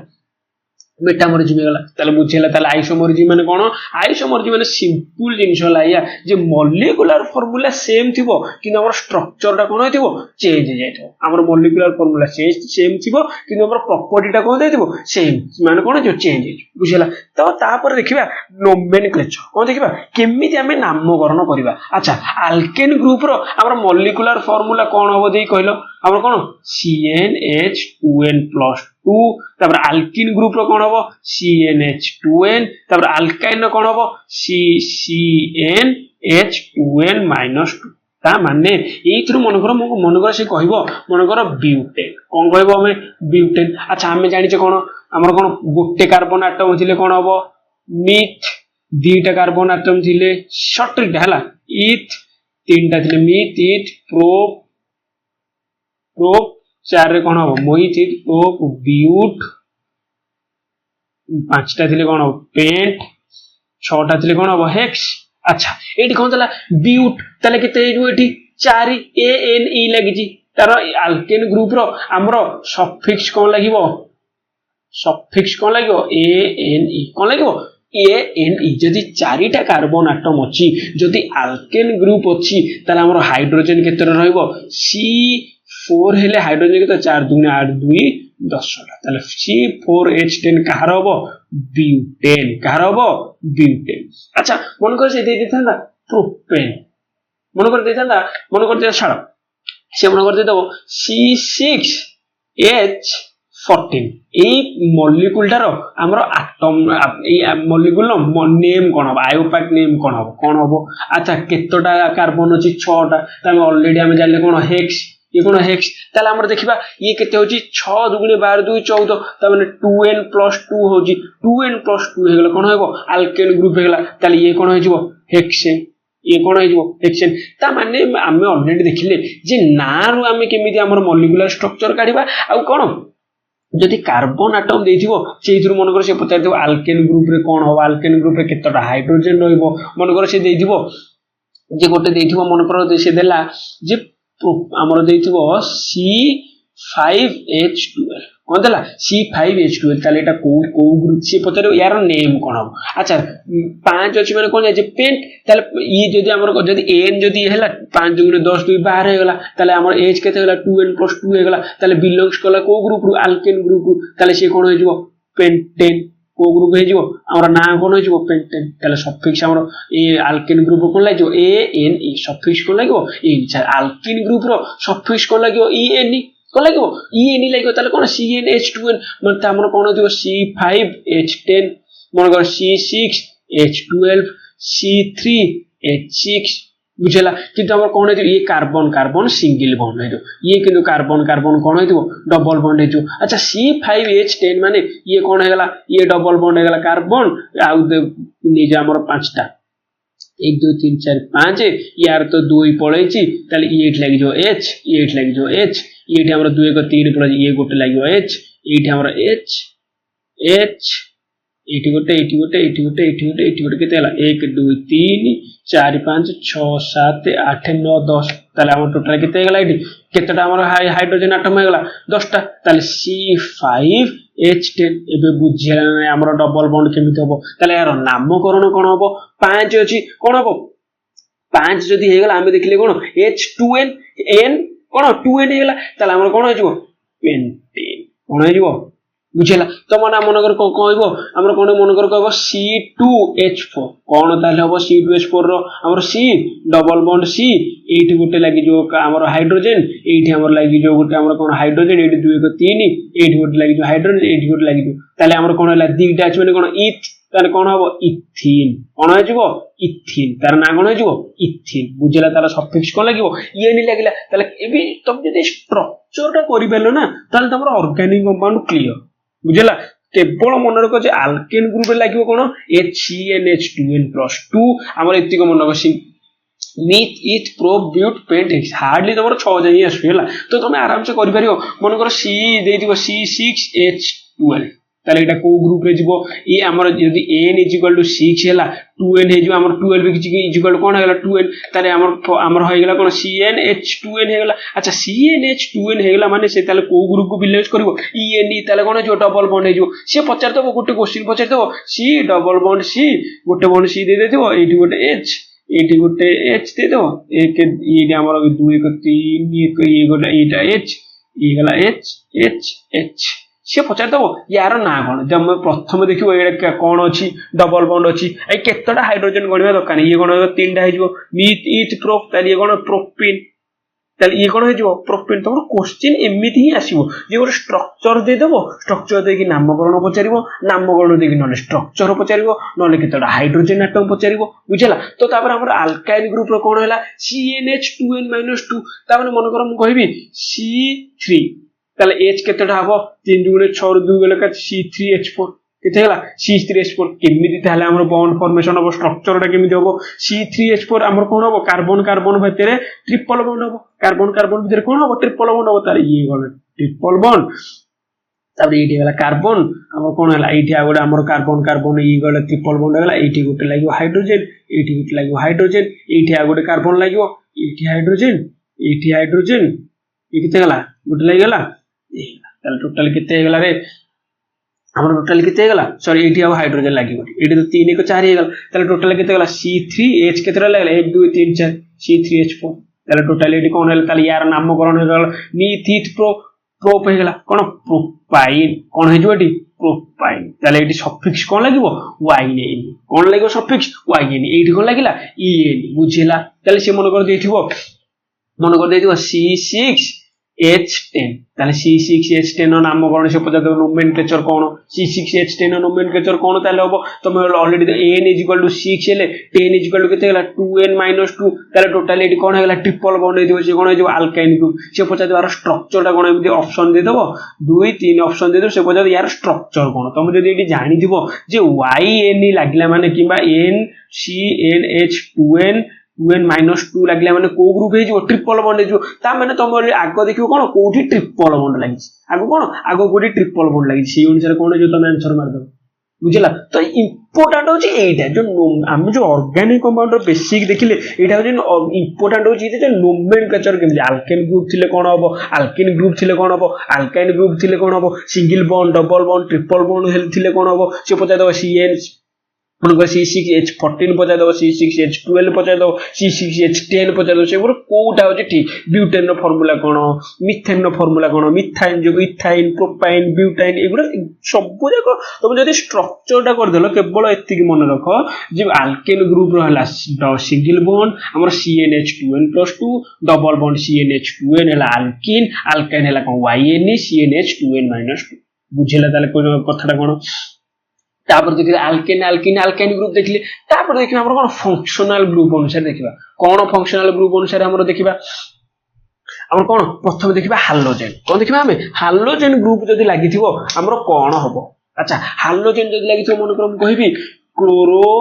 मेटामरिज्म गला। ताले बुझिला। ताले आइसोमरिज्म माने कोन आइसोमरिज्म माने सिंपल जिंस लाया जे मॉलिक्यूलर फार्मूला सेम थिबो किंतु हमर स्ट्रक्चर टा कोन हेतिबो चेंज हो जायतो। हमर मॉलिक्यूलर फार्मूला सेम थिबो किंतु हमर प्रॉपर्टी टा कोन हेतिबो सेम माने कोन जो चेंज हो बुझिला। तो तापर देखिबा नोमेनक्लेचर कोन देखिबा केमिति हमें नामकरण करिबा। अच्छा अल्केन ग्रुप रो हमर मॉलिक्यूलर फार्मूला कोन होबो देई कहलो हमर कोन CnH2n + 2 तापर अल्किन ग्रुप रो कोन होबो CnH2n तापर अल्काइन रो कोन होबो CnH2n - 2 ता माने एथरो मन कर से कहबो मन कर ब्यूटेन कोन कहबो हमें ब्यूटेन। अच्छा हमें जानि छ कोन हमर कोन गोटे कार्बन एटम थिले कोन होबो मिथ, दीटा कार्बन एटम थिले शॉर्ट ट्रिक हला इथ, तीनटा थिले मिथ इथ प्रोप चार रे कोन होबो मोहित इथ प्रोप ब्यूट, पांचटा थिले कोन होबो पेंट, छटा थिले कोन होबो हेक्स। अच्छा एठी कोन तला ब्यूट तले केते एठु एठी 4 ANE लागिजी तार अल्केन ग्रुप रो हमरो suffix cone लागिवो ANE cone लागिवो A N E जदि चारिटा कार्बन आटम अच्छी जदि आल्केन ग्रुप अच्छी ताले हमर हाइड्रोजन केते रहइबो C4 हेले हाइड्रोजन केते 4 2 8 2 10 ताले C4H10 कहार हबो ब्यूटेन कहार हबो ब्यूटेन। अच्छा मन कर से दे देथांदा प्रोपेन मन कर देथांदा मन कर दे छाड़ से मन कर दे दबो C6H14 এই মলিকুলটার আমার আটম এই মলিকুল নেম কোন হবে আয়োপাক নেম কোন হবে আচ্ছা কতটা কার্বন আছে 6টা তাহলে অলরেডি আমি জানলে কোন হেক্স ये कोन हेक्स ताले हमर देखिबा ये केते होची 6 दुगुणे 12 2 14 त माने 2n+2 होची 2n+2 हेगला कोन होबो अल्केन ग्रुप हेगला ताले ये कोन होइजबो हेक्सेन ये कोन होइजबो हेक्सेन ता माने आमे ऑलरेडी देखिले जे नारु आमे केमिति हमर मॉलिक्यूलर स्ट्रक्चर काढिबा आ कोन जदि कार्बन एटम देथिबो सेइथुर मन कर से पचार देबो अल्केन ग्रुप रे कोन होबो अल्केन ग्रुप रे केतटा हाइड्रोजन रहइबो मन कर से देथिबो जे गोटे देथिबो मन कर से देला जे ଆମର ଦେଇଥିବ C5H12 কোন দেলা C5H12 তাহলে এটা কোউ গ্রুপ সে পচারে ইয়ার নেম কোন হবে আচ্ছা 5 ଅଛି মানে কোন যে পেন্ট তাহলে ই যদি ଆମର যদি n যদি হেলা 5 গুণে 10 2 12 হেগলা তাহলে আমার H কেতে হেলা 2n+2 হেগলা তাহলে বিলংস কলা কোউ গ্রুপ রু আলকেন গ্রুপ রু তাহলে সে কোন হইଯିବ পেন্টেন को ग्रुप हेजिवो हमरा ना कोन हेजिवो पेंटेन ताले सफिक्स हमरो ए alkane group cone लागिवो A N E suffix cone लागिवो A alkane group row suffix cone लागिवो E N E cone लागिवो E N E लागिवो ताले कोन CnH2n मन त हमरो कोन दिवो C5H10 मन कर C6H12 C3H6 बुझला किंतु हमर कोन है ये कार्बन कार्बन सिंगल बॉन्ड है ये किंतु कार्बन कार्बन कोन है डबल बॉन्ड है अच्छा C5H10 माने ये कोन है गला ये डबल बॉन्ड है गला कार्बन आउ नि जे हमर पांचटा 1 2 3 4 5 यार तो 2 पळैछि ताले ये लागि जो H ये लागि जो H ये हमर 2 1 3 पळे ये गोटे लागि H ये हमर H H एटी गोटे एटी गोटे एटी गोटे एटी गोटे एटी गोटे केते हला 1 2 3 4 5 6 7 8 9 10 ताले हमर टोटल केते हेगला एटी केतेटा हमर हाइड्रोजन एटम हेगला 10 टा ताले C5H10 एबे बुझिला नै हमर डबल बॉन्ड केमिति होबो ताले यार नामकरण कोन होबो 5 अछि कोन होबो 5 जदी हेगला हम देखिले कोन H2n n कोन 2n हेगला ताले हमर कोन होइजो पेंटेन कोन होइजो बुझला तो मना मन कर कहइबो हमर कोन मन कर कहबो C2H4 कोन ताले होबो C2H4 रो हमर C डबल बॉन्ड C एठी गोटे लागि जो हमर हाइड्रोजन एठी हमर लागि जो गोटे हमर कोन हाइड्रोजन एठी 2 1 3 एठी गोटे लागि जो हाइड्रोजन एठी गोटे लागि ताले हमर कोन हला दिटा अछि माने कोन इथ ताले कोन होबो इथीन कोन होइजबो इथीन तार ना कोन होइजबो इथीन बुझला ताला सफिक्स कोन लागिवो ये नि लागिला ताले एबी तुम जदि स्ट्रक्चरटा करि बेलो ना ताले तमर ऑर्गेनिक कंपाउंड क्लियर बुझला केवल मन रखो जे अल्केन ग्रुप रे लागिवो कोन HCnH2n+2 हमर एतिको मन रखो मीथ इथ प्रो ब्यूट पेंट हार्डली तमर 6 जाई आसुला तो तुम आराम से करि परियो मन करो C दे दिबो C6H12 ताले एटा को ग्रुप रे जिवो ए हमर यदि n = 6 हैला 2n हे जिवो हमर 12 = कोन हैला 2n ताले हमर होय गेला कोन CnH2n हे गेला अच्छा CnH2n हे गेला माने से ताले को ग्रुप को बिलोंग करिवो en ताले कोन जो डबल बॉन्ड हे जिवो से पचार दबो गोटे क्वेश्चन पचार दबो C डबल बॉन्ड C गोटे बॉन्ड C दे देथिवो एठी गोटे H एठी गोटे H दे दो एक ये हमर 2 1 3 1 ये गोटे एटा H ये गेला H से पचार दबो यार ना कोन जब मैं प्रथम देखिबो एटा कोन अछि डबल बॉन्ड अछि ए केतटा हाइड्रोजन गणिबा दरकार ये कोन 3टा हे जिवो मीथ इथ प्रोप ताले ये कोन प्रोपेन ताले ये कोन हे जिवो प्रोपेन तो क्वेश्चन एमिति ही आसीबो जे गोटे स्ट्रक्चर दे देबो स्ट्रक्चर देकी नामकरण पचारिबो नामकरण देकी नले स्ट्रक्चर पचारिबो नले केतटा हाइड्रोजन एटम पचारिबो बुझला तो तापर हमर अल्काइल ग्रुप रो कोन हैला CnH2n-2 तापर मन कर हम कहबी C3 ताले H केतटा हबो 3 गुणे 6 रो 2 गेला का C3H4 केते हला C3H4 केमिति ताले हमर बॉन्ड फॉर्मेशन हबो स्ट्रक्चरटा केमिति हबो C3H4 हमर कोन हबो कार्बन कार्बन भितरे ट्रिपल बॉन्ड हबो कार्बन कार्बन भितरे कोन हबो ट्रिपल बॉन्ड हबो ताले ये गले ट्रिपल बॉन्ड तापर एठी गला कार्बन हमर कोन हला एठी आगोडे हमर कार्बन कार्बन ई गले ट्रिपल बॉन्ड गला एठी गोटे लागियो हाइड्रोजन एठी गोटे लागियो हाइड्रोजन एठी आगोडे कार्बन लागियो एठी हाइड्रोजन ए केते गला गोटे लागि गला ताले टोटल केते गला रे ଆମର ଟୋଟାଲ କେତେ ହେଇଗଲା ସରି ଏଇଠି ଆଉ ହାଇଡ୍ରୋଜେନ ଲାଗିବନି ଏଇଠି ତ 3 1 4 ହେଇଗଲା ତାହେଲେ ଟୋଟାଲ କେତେ ହେଇଗଲା C3H କେତେଟା ଲାଗିଲା 1 2 3 4 C3H4 ତାହେଲେ ଟୋଟାଲ ଏଇଠି କଣ ହେଲା ତାହେଲେ ୟାର ନାମକରଣ ହେଇଗଲା ମିଥିଟ ପ୍ରୋପ ହେଇଗଲା କଣ ପ୍ରୋପାଇନ କଣ ହେଇଯିବ ଏଠି ପ୍ରୋପାଇନ ତାହେଲେ ଏଇଠି ସଫିକ୍ସ କଣ ଲାଗିବ YN କଣ ଲାଗିବ ସଫିକ୍ସ YN ଏଇଠି କଣ ଲାଗିଲା EN ବୁଝିଲା ତାହେଲେ ସେ ମନେ କରି ଦେଇଥିବ C6H10 ତାହେଲେ C6H10 ର ନାମକରଣ ସେ ପଚାରିବ ନୋମେନକ୍ଲେଚର କଣ C6H10 ର ନୋମେନକ୍ଲେଚର କଣ ତାହେଲେ ହବ ତମେ ଅଲରେଡି N = 6 ହେଲେ 10 = କେତେ ହେଲା 2N - 2 ତାହେଲେ ଟୋଟାଲି ଏଠି କଣ ହେଇଗଲା ଟ୍ରିପଲ ବଣ୍ଡ ହେଇଯିବ ସେ କଣ ହେଇଯିବ ଆଲକାଇନ ଗ୍ରୁପ ସେ ପଚାରିବ ୟାର ଷ୍ଟ୍ରକ୍ଚରଟା କଣ ଏମିତି ଅପସନ ଦେଇଦବ 2 3 ଅପସନ ଦେଇଦବ ସେ ପଚାରିବ ୟାର ଷ୍ଟ୍ରକ୍ଚର କଣ ତମେ ଯଦି ଏଠି ଜାଣିଥିବ ଯେ YN ଲାଗିଲା ମାନେ କିମ୍ବା NCNH2N 2N-2 ଲାଗିଲା ମାନେ କୋଉ ଗ୍ରୁପ ହେଇଯିବ ଟ୍ରିପଲ ବଣ୍ଡ ହେଇଯିବ ତା ମାନେ ତମର ଆଗ ଦେଖିବ କଣ କୋଉଠି ଟ୍ରିପଲ ବଣ୍ଡ ଲାଗିଛି ଆଗ କୋଉଠି ଟ୍ରିପଲ ବଣ୍ଡ ଲାଗିଛି ସେଇ ଅନୁସାରେ କଣ ହେଇଯିବ ତମେ ଆନ୍ସର ମାରିଦବ ବୁଝିଲା ତ ଇମ୍ପୋର୍ଟାଣ୍ଟ ହଉଛି ଏଇଟା ଯୋଉ ଆମେ ଯୋଉ ଅର୍ଗାନିକ କମ୍ପାଉଣ୍ଡର ବେସିକ ଦେଖିଲେ ଏଇଟା ହଉଛି ଇମ୍ପୋର୍ଟାଣ୍ଟ ହଉଛି ଯେ ନୋମେନକ୍ଲେଚର କେମିତି ଆଲକେନ ଗ୍ରୁପ ଥିଲେ କଣ ହବ ଆଲକିନ ଗ୍ରୁପ ଥିଲେ କଣ ହବ ଆଲକାଇନ ଗ୍ରୁପ ଥିଲେ କଣ ହବ single bond double bond triple bond ଥିଲେ କଣ ହବ ସେ ପଚାରିଦବ CN C6H14 ପଚାରିଦବ C6H12 ପଚାରିଦବ C6H10 ପଚାରିଦବ ସେଗୁলো କୋଉଟା ହଉଛି ଠିକ ବ୍ୟୁଟେନ ର ଫର୍ମୁଲା କଣ ମିଥେନ ର ଫର୍ମୁଲା କଣ ମିଥାଇନ ଯୋଉ ଇଥାଇନ ପ୍ରୋପାଇନ ବ୍ୟୁଟାଇନ ଏଗୁলো ସବୁ ଯାକ ତମେ ଯଦି ଷ୍ଟ୍ରକ୍ଚରଟା କରିଦେଲ କେବଳ ଏତିକି ମନେ ରଖ ଯେ ଆଲକେନ ଗ୍ରୁପ ର ହେଲା ସିଙ୍ଗଲ ବଣ୍ଡ ଆମର CnH2n+2 ଡବଲ ବଣ୍ଡ CnH2n ହେଲା ଆଲକିନ ଆଲକାଇନ ହେଲା କଣ YN CnH2n-2 ବୁଝିଲା ତାହେଲେ କଥାଟା କଣ तापर देखिए अल्केन अल्किन अल्काइन ग्रुप देखिले तापर देखिबा हमर कोन फंक्शनल ग्रुप अनुसार देखिबा कोन फंक्शनल ग्रुप अनुसार हमर देखिबा हमर कोन प्रथम देखिबा हालोजेन कोन देखिबा हमें हालोजेन ग्रुप जदी लागिथिबो हमर कोन हबो अच्छा हालोजेन जदी लागिथिबो मन क्रम कहिबी क्लोरो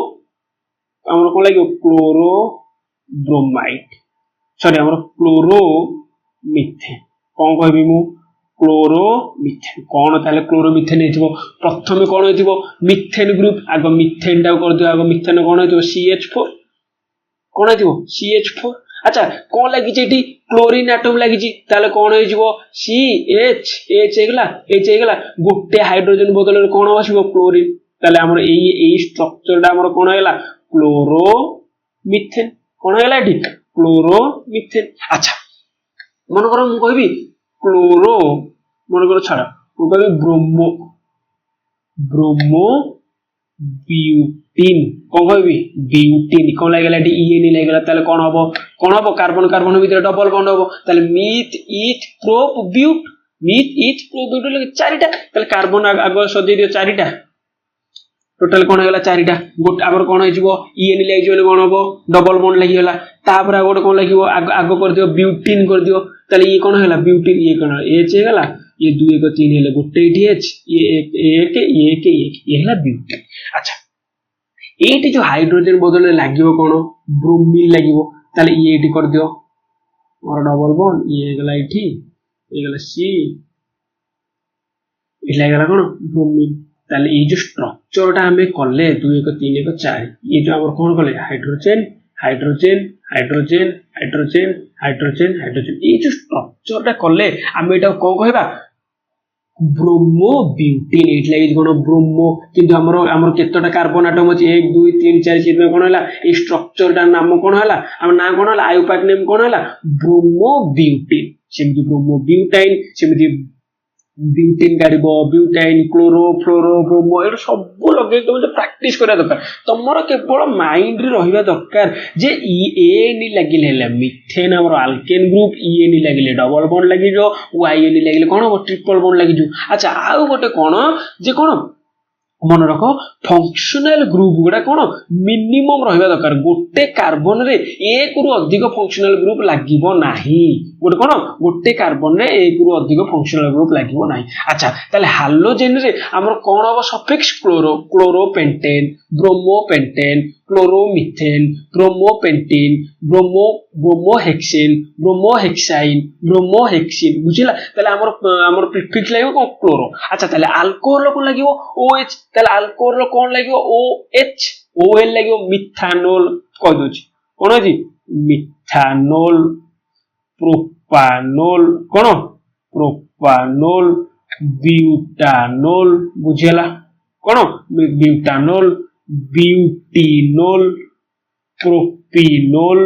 हमर कोन लागियो क्लोरो ब्रोमाइड सॉरी हमर क्लोरो मिथेन कोन कहिबी मु क्लोरोमिथेन कौन ताले क्लोरोमिथेन हेतिबो प्रथमे कोन हेतिबो मिथेन ग्रुप आगो मिथेन टा कर दियो आगो मिथेन कोन हेतिबो CH4 कोन हेतिबो CH4 अच्छा कोन लागि जेटी क्लोरीन एटम लागि जी ताले कोन हेजिबो CH हेगला गोटे हाइड्रोजन बदल कोन आसीबो क्लोरीन ताले हमर एई स्ट्रक्चर टा हमर कोन हेला क्लोरोमिथेन कोन हेला एटी क्लोरोमिथेन अच्छा मन करो मु कहबी क्लोरो मन करो छाड़ा मु कहबी ब्रोमो ब्यूटीन कोन कहबी ब्यूटीन कोन लागला एटी EN लागला ताले कोन हबो कार्बन कार्बन भीतर डबल बॉन्ड हबो ताले मीथ ईथ प्रोप ब्यूट लगे चारिटा ताले कार्बन आगो सदै दियो चारिटा टोटल कोन होला चारिटा गोट हमर कोन होइजिवो EN लागि जले कोन हबो डबल बॉन्ड लागि होला तापर आगो कोन लागिवो आगो कर दियो ब्यूटीन कर दियो ताले ये कोन होला ब्यूटीन ये कोन H हेगला ये 2 1 3 हेले गोटे एठी H ये 1 ये होला ब्यूटीन अच्छा एठी जो हाइड्रोजन बदले लागिवो कोन ब्रोमीन लागिवो ताले ये एठी कर दियो और डबल बॉन्ड ये हेगला एठी हेगला C एला हेगला कोन ब्रोमीन ताले ये जो स्ट्रक्चरटा हमें कले 2 1 3 1 4 ये जो हमर कोन कले hydrogen hydrogen hydrogen hydrogen hydrogen hydrogen ये जो स्ट्रक्चरटा कले हम एटा कोन कहबा ब्रोमो ब्यूटीन एट लागि कोन ब्रोमो किंतु हमर केतटा कार्बन एटम अछि 1 2 3 4 चिन्ह कोन होला ए स्ट्रक्चरटा नाम कोन होला हम ना कोन होला आयुपाक नेम कोन होला ब्रोमो ब्यूटीन सेमि ब्रोमो ब्यूटाइन सेमि ब्यूटीन गाड़ीबो ब्यूटाइन क्लोरो फ्लोरो ब्रोमो ए सब लगे तुम प्रैक्टिस करा दरकार तमरो केवल माइंड रे रहिबा दरकार जे EN लागिले ହେଲା मिथेन हमर अल्केन ग्रुप EN लागिले डबल बॉन्ड लागि जो YN लागिले कोन हो ट्रिपल बॉन्ड लागि जो अच्छा आउ गोटे कोन जे कोन मन रखो फंक्शनल ग्रुप गुडा कोन मिनिमम रहिबा दरकार गोटे कार्बन रे एक रु अधिक फंक्शनल ग्रुप लागिबो नाही गोटे कोन गोटे कार्बन रे एक रु अधिक फंक्शनल ग्रुप लागिबो नाही अच्छा ताले हालोजेन रे हमर कोन हो सफिक्स क्लोरोपेंटेन ब्रोमोपेंटेन क्लोरोमिथेन ब्रोमोपेंटीन ब्रोमोहेक्साइन बुझिला ताले हमर प्रीफिक्स लागिबो कोन क्लोरो अच्छा ताले अल्कोहल को लागिबो OH ताले अल्कोहल कोन लागिबो OH OL लागिबो मिथानोल कह दोछि कोन अछि मिथानोल प्रोपानोल कोन प्रोपानोल ब्यूटानोल बुझेला कौन ब्यूटानोल ब्यूटिनोल प्रोपिनोल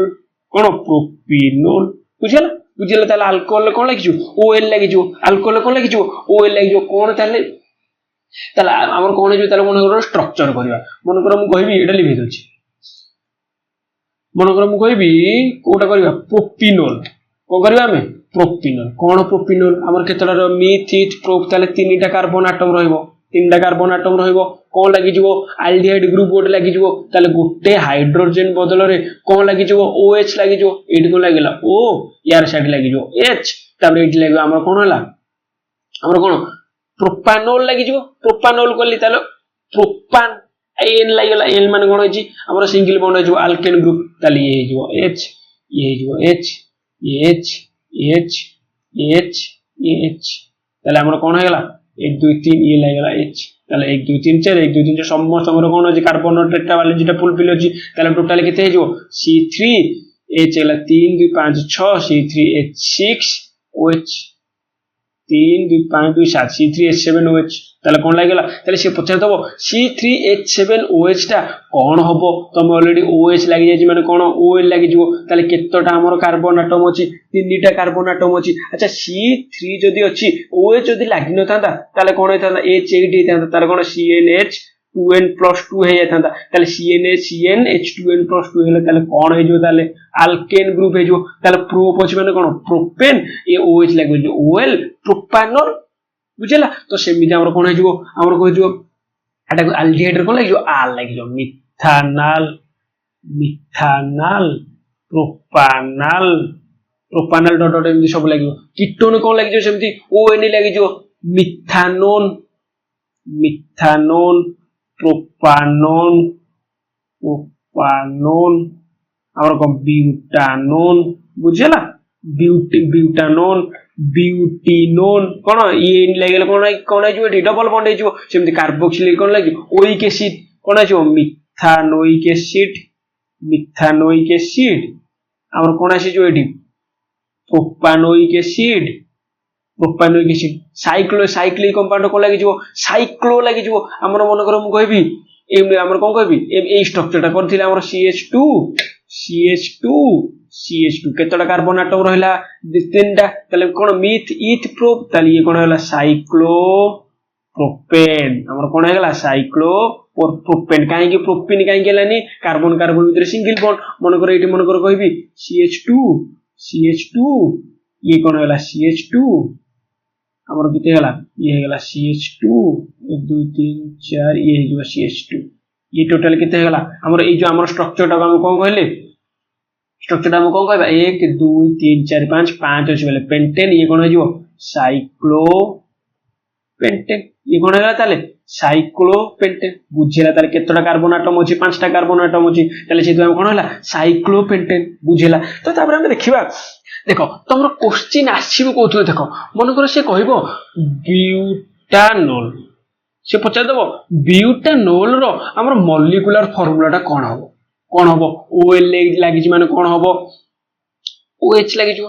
कौन प्रोपिनोल बुझेला बुझेला ताले अल्कोहल कौन लगी ओएल लगी अल्कोहल कौन लगी ओएल लगी कौन ताले ताले हमर कौन जो ताले मन स्ट्रक्चर करबा मन कर मु कहबी एटा लिखि दउची मन कर मु कहबी कोटा करबा प्रोपिनोल को करबा हमें प्रोपिनोल कौन प्रोपिनोल हमर केतला मिथ इथ प्रोप ताले तीनटा कार्बन एटम रहइबो तीनटा कार्बन एटम रहइबो कौन लगी आल्डिहाइड ग्रुप गोटे लगी ताले गोटे हाइड्रोजन बदल रे कौन लगी OH लगी एटी कौन लगिला O यार साइड लगी H तापर एटी लगी हमर कौन होला हमर कौन प्रोपानोल लगी प्रोपानोल करली ताले प्रोपान एन लगिला एन माने कौन होची हमर सिंगल बॉन्ड हो अल्केन ग्रुप ताले ये हो H ये हो H ये H H H H ताले हमर कौन होगला 1 2 3 ये लगला H ताले 1 2 3 4 1 2 3 4 समस्त हमर कोन अछि कार्बन टेट्रा वाले जेटा फुल फिल अछि ताले टोटल केते हेजो C3 H हला 3 2 5 6 C3 H6 OH 3 2 5 2 7 C3 H7 OH ताले कोन लागला ताले से पछा दबो C3 H7 OH टा कोन हबो तमे ऑलरेडी OH लागि जाय माने कोन OL लागि जो ताले केतोटा हमर कार्बन एटम अछि तीनटा कार्बन एटम अछि अच्छा C3 जदी अछि OH जदी लागि न थांदा ताले कोन हेतांदा H8 हेतांदा ताले कोन CnH 2n+2 हे जातांदा ताले CnH CnH2n+2 हेले ताले कोन हे जो ताले अल्केन ग्रुप हे जो ताले प्रोप अछि माने कोन प्रोपेन ए OH लागि जो OL प्रोपानोल बुझला तो सेमिति हमर कोन हे जो हमर को जो एटा अल्डिहाइड कोन लागि जो आल लागि जो methanal methanal propanal propanal dot dot एमि सब लागि कीटोन कोन लागि जो सेमिति ON लागि जो मिथानोन मिथानोन प्रोपानोन प्रोपानोन और को ब्यूटानोन बुझला ब्यूटानोन ब्यूटिनोन कोन ये लागले कोन जो डबल बॉन्ड हे जो सेमति कार्बोक्सिलिक कोन लागि ओइक एसिड कोन जो मिथानोइक एसिड और कोन आसी जो eighty propanoic acid cyclic compound को लागि जो साइक्लो लागि जो हमर मन कर मु कहबी ए हमर कोन कहबी ए स्ट्रक्चर टा करथिले हमर CH2 केतटा कार्बन एटम रहला तीनटा तले कोन मिथ इथ प्रोप तले ये कोन होला साइक्लो प्रोपेन हमर कोन हेगला साइक्लो प्रोपेन काहे कि प्रोपेन काहे गेलानी कार्बन कार्बन भीतर सिंगल बॉन्ड मन कर एटी मन कर कहबी CH2 ये कोन होला CH2 हमर किते हला ये हेगला CH2 1 2 3 4 ये जो CH2 ये टोटल किते हला हमर ए जो हमर स्ट्रक्चर टा हम कोन कहले स्ट्रक्चर हम कोन कहबा 1 2 3 4 5 5 अछि बेले पेंटेन ये कोन हो साइक्लो पेंटेन ये कोन हला ताले साइक्लो पेंटेन बुझेला ताले केतटा कार्बन एटम अछि 5टा कार्बन एटम अछि ताले से हम कोन हला साइक्लो पेंटेन बुझेला तो तापर हम देखिबा देखो तुम क्वेश्चन आसीबो कोथु देखो मन कर से कहबो ब्यूटानोल से पचार देबो ब्यूटानोल रो हमर मॉलिक्यूलर फार्मूला टा कोन हबो OL लागि माने कोन हबो OH लागि जो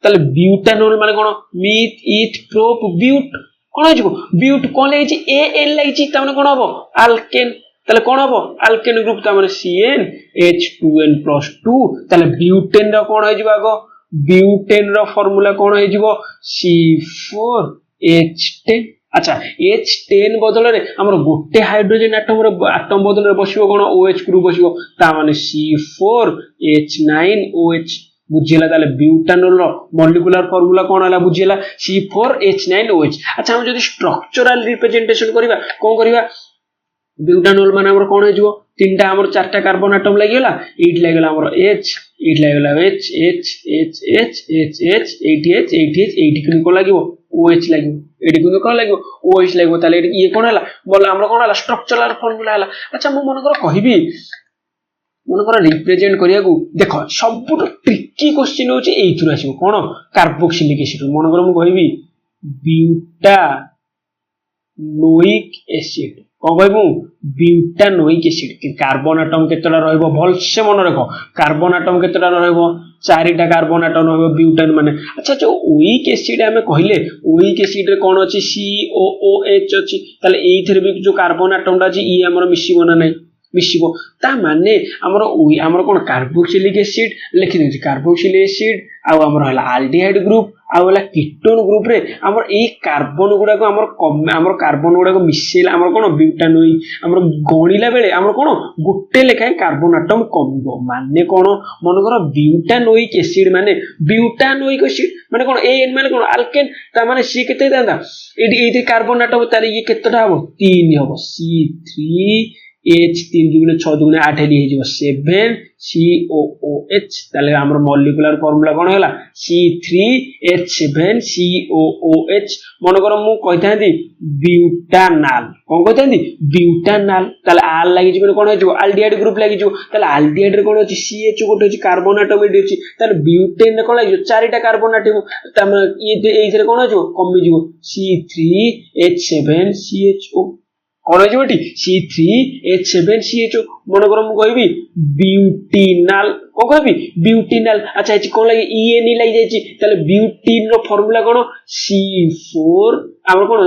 तले ब्यूटानोल माने कोन मिथ इथ प्रोप ब्यूट कोन हो जो ब्यूट कोन लागि AL लागि त माने कोन हबो अल्केन तले कोन हबो अल्केन ग्रुप त माने CnH2n+2 तले ब्यूटेन रो कोन हो जिबो आगो ब्यूटेन रो फार्मूला कोन हो जिवो C4H10 अच्छा H10 बदल रे हमर गोटे हाइड्रोजन एटम बदल रे बसिबो कोन OH ग्रुप बसिबो ता माने C4H9OH बुझिला ताले ब्यूटानोल रो मॉलिक्यूलर फार्मूला कोन हला बुझिला C4H9OH अच्छा हम जदी स्ट्रक्चरल रिप्रेजेंटेशन करिबा कोन करिबा ब्यूटानोल माने हमर कोन हो जिवो तीनटा हमर चारटा कार्बन एटम लागिला एट लागला हमर H एट लागला H H H H H H 8H 8H 8 किन को लागिवो OH लागिवो एडी किन को लागिवो OH लागिवो ताले ये कोन हला बोला हमर कोन हला स्ट्रक्चरल फार्मूला हला अच्छा मु मन कर कहबी मन कर रिप्रेजेंट करिया को देखो सबुट ट्रिकी क्वेश्चन होची एथुर आसीबो कोन कार्बोक्सिलिक एसिड मन कर मु कहबी ब्यूटानोइक एसिड कोन कहबू ब्यूटानोइक एसिड कार्बन एटम केतटा रहइबो भल से मन रखो कार्बन एटम केतटा रहइबो चारिटा कार्बन आटम रहिबो ब्यूटेन माने अच्छा जो वीक एसिड हमें कहले वीक एसिड रे कोन अछि COOH अछि ताले एइथरे भी जो कार्बन आटमटा अछि इ हमर मिसिबो ना नै मिसिबो ता माने हमर कोन कार्बोक्सिलिक एसिड लिखि देछि कार्बोक्सिलिक एसिड आ हमर हला एल्डिहाइड ग्रुप आ हला कीटोन ग्रुप रे हमर ए कार्बन गुडा को हमर कार्बन गुडा को मिसेला हमर कोन ब्यूटानोइक हमर गणिला बेले हमर कोन गुट्टे लेखाय कार्बन आटम कमिबो माने कोन मन कर ब्यूटानोइक एसिड माने ब्यूटानोइक एसिड माने कोन एन माने कोन अल्केन ता माने सी केते दांदा एडी कार्बन आटम तार ये केतेटा हबो 3 हबो C3 H 3 दुगुणे 6 दुगुणे 8 हेली हे जिवो 7 COOH ताले हमर मॉलिक्यूलर फार्मूला कोन होला C3H7 COOH मन कर मु कहितांदी ब्यूटानाल कोन कहितांदी ब्यूटानाल ताले आल लागि जिवो कोन हो एल्डिहाइड ग्रुप लागि जिवो ताले एल्डिहाइड रे कोन होची CH गोटे होची कार्बन आटम एडी होची ताले ब्यूटेन रे कोन लागि चारिटा कार्बन आटम ताम एइथरे कोन हो कमी जिवो C3H7 CHO कोन हो बेटी C3H7CHO मन कर मु कहबी ब्यूटिनाल को कहबी ब्यूटिनाल अच्छा एची कोन लागि ENE लागि जायची ताले ब्यूटिन रो फार्मूला कोन C4 हमर कोन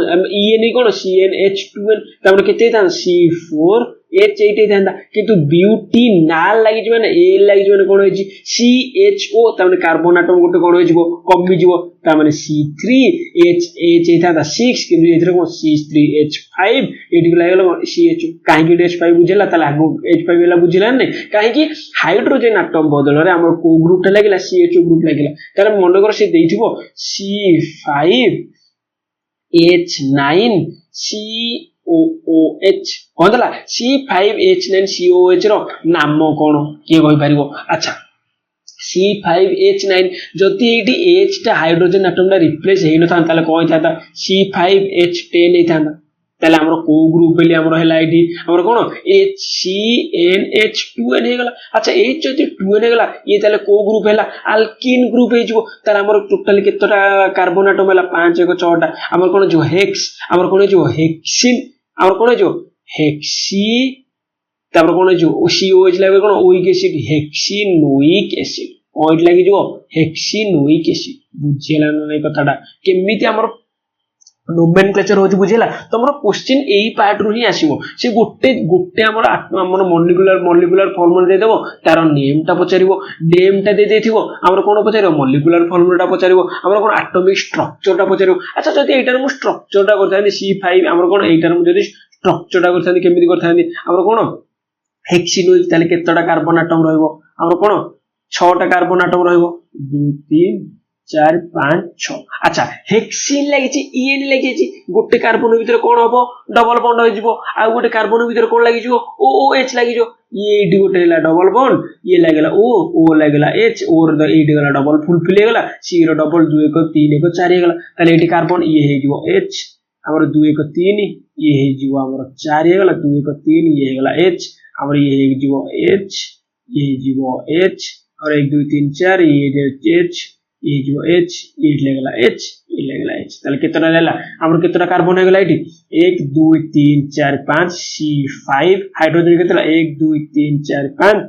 ENE कोन CnH2n तामने केते था C4H8 थांदा किंतु ब्यूटिनाल लागि जे माने ए लागि जे माने कोन होची CHO तामने कार्बन आटम गोटे कोन होई जिवो कमी जिवो तामने C3H थांदा 6 किंतु एथरे कोन C3H5 एडी लागलो CHO काहे कि H5 बुझेला ताले आगो H5 वेला बुझिला नै काहे कि हाइड्रोजन आटम बदल रे हमर को ग्रुप टा लागिला CHO ग्रुप लागिला तारे मन कर से देइथिबो C5H9 COOH कहला C5H9COOH रो नाम कोन के कहि परिबो अच्छा C5H9 जति एटी H टा हाइड्रोजन आटम टा रिप्लेस हेइ न था ताले कोइ था C5H10 हे था ताले हमरो को ग्रुप बेली हमरो हेला आईडी हमरो कोन HCnH2n हे गला अच्छा H जति 2n हे गला ये ताले को ग्रुप हेला अल्कीन ग्रुप हे जिवो ताले हमरो टोटल केतटा कार्बन आटम हेला 5 1 6 टा हमरो कोन जो हेक्स हमरो कोन जो हेक्सिन हमरो कोन जो हेक्सी तापर कोन जो COH लागे कोन ओइक एसिड हेक्सिनोइक एसिड ओइट लागि जो हेक्सिनोइक एसिड बुझेला नै कथाटा केमिति हमरो नोमेनक्लेचर होची बुझेला तमरो क्वेश्चन एई पार्ट रु ही आसीबो से गोटे हमर मॉलिक्यूलर फार्मूला दे देबो तार नेम ता पचारिबो नेम ता दे देथिबो हमर कोन पचारिबो मॉलिक्यूलर फार्मूला ता पचारिबो हमर कोन एटॉमिक स्ट्रक्चर ता पचारिबो अच्छा जति एटार मु स्ट्रक्चर ता करथानी C5 हमर कोन एटार मु जति स्ट्रक्चर टा करथानी केमिति करथानी हमर कोन हेक्सिनोइक ताले केतटा कार्बन आटम रहइबो हमर कोन 6 टा कार्बन आटम रहइबो 2 3 4 5 6 अच्छा हेक्सिन लागि EN लागि गोटे कार्बन भीतर कोन हबो डबल बॉन्ड होई जिवो आ गोटे कार्बन भीतर कोन लागि जिवो OOH लागि जो ये एडी गोटे हैला डबल बॉन्ड ये लागला O लागला H और द एडी गला डबल फुलफिल हे गला C रो डबल 2 1 3 1 4 हे गला ताले एडी कार्बन ये हे जिवो H हमर 2 1 3 ये हे जिवो हमर 4 हे गला 2 1 3 ये हे गला H हमर ये हे जिवो H ये जिवो H और 1 2 3 4 ये H ये जो H ये लगला H ये लगला H ताले केतना लेला हमर केतना कार्बन हे गला एटी 1 2 3 4 5 C5 हाइड्रोजन केतना 1 2 3 4 5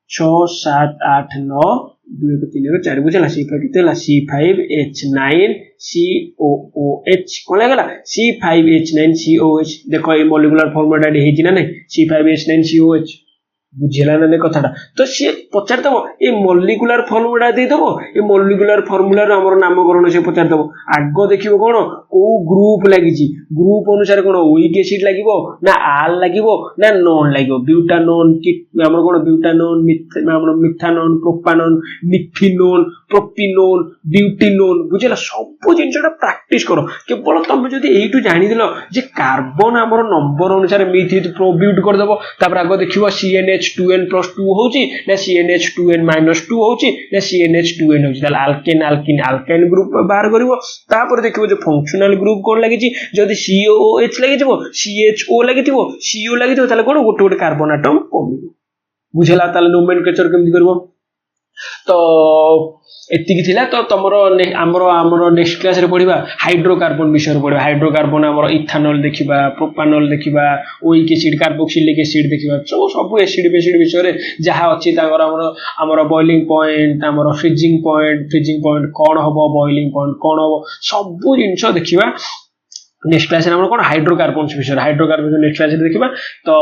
6 7 8 9 2 1 3 1 4 बुझला C5 केतना C5H9 COOH कोन लागला C5H9 COOH देखो ये मॉलिक्यूलर फार्मूला डी हेजी ना नै C5H9 COOH बुझेला ना कथाटा तो से पचार दबो ए मॉलिक्यूलर फार्मूला दे दबो ए मॉलिक्यूलर फार्मूला रो हमर नामकरण से पचार दबो आगो देखिबो कोन को ग्रुप लागि जी ग्रुप अनुसार कोन ओइक एसिड लागिबो ना आल लागिबो ना नॉन लागिबो ब्यूटानोन कि हमर कोन ब्यूटानोन मिथानोन प्रोपानोन मिथिनोन प्रोपिनोन ब्यूटिनोन बुझेला सब जिंसटा प्रैक्टिस करो केवल तुम जदी एइटु जानि दिलो जे कार्बन हमर नंबर अनुसार मिथित प्रोब्यूट कर दबो तापर आगो देखिबो CnH2n + 2 होची ना CnH2n - 2 होची ना CnH2n होची ताल अल्केन ग्रुप बाहर करिवो तापर देखिबो जे फंक्शनल ग्रुप कोन लागि छी जदी COOH लागि जिवो CHO लागि थिवो CO लागि थिवो ताले कोन गोटे कार्बन एटम कमिबो बुझेला ताले नोमेनक्लेचर केमति करबो तो एतिकी थिला तो तमरो हमरो नेक्स्ट क्लास रे पढिबा हाइड्रोकार्बन विषय पढिबा हाइड्रोकार्बन हमरो इथानॉल देखिबा प्रोपानॉल देखिबा ओइक एसिड कार्बोक्सिलिक एसिड देखिबा सब एसिड विषय रे जहा अछि तांगर हमरो बॉइलिंग पॉइंट हमरो फ्रीजिंग पॉइंट कोन हबो बॉइलिंग पॉइंट कोन हबो सब जिंस देखिबा नेक्स्ट क्लास रे कोन हाइड्रोकार्बन विषय हाइड्रोकार्बन नेक्स्ट क्लास रे देखिबा तो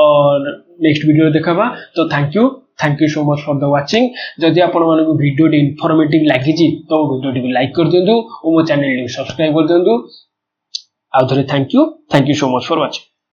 नेक्स्ट वीडियो देखाबा तो thank you so much for the watching जदि आपण मानको वीडियो इन्फॉर्मेटिव लागि तो वीडियो को लाइक कर दियंतु और मो चैनल को सब्सक्राइब कर दियंतु आ थोड़े thank you so much for watching.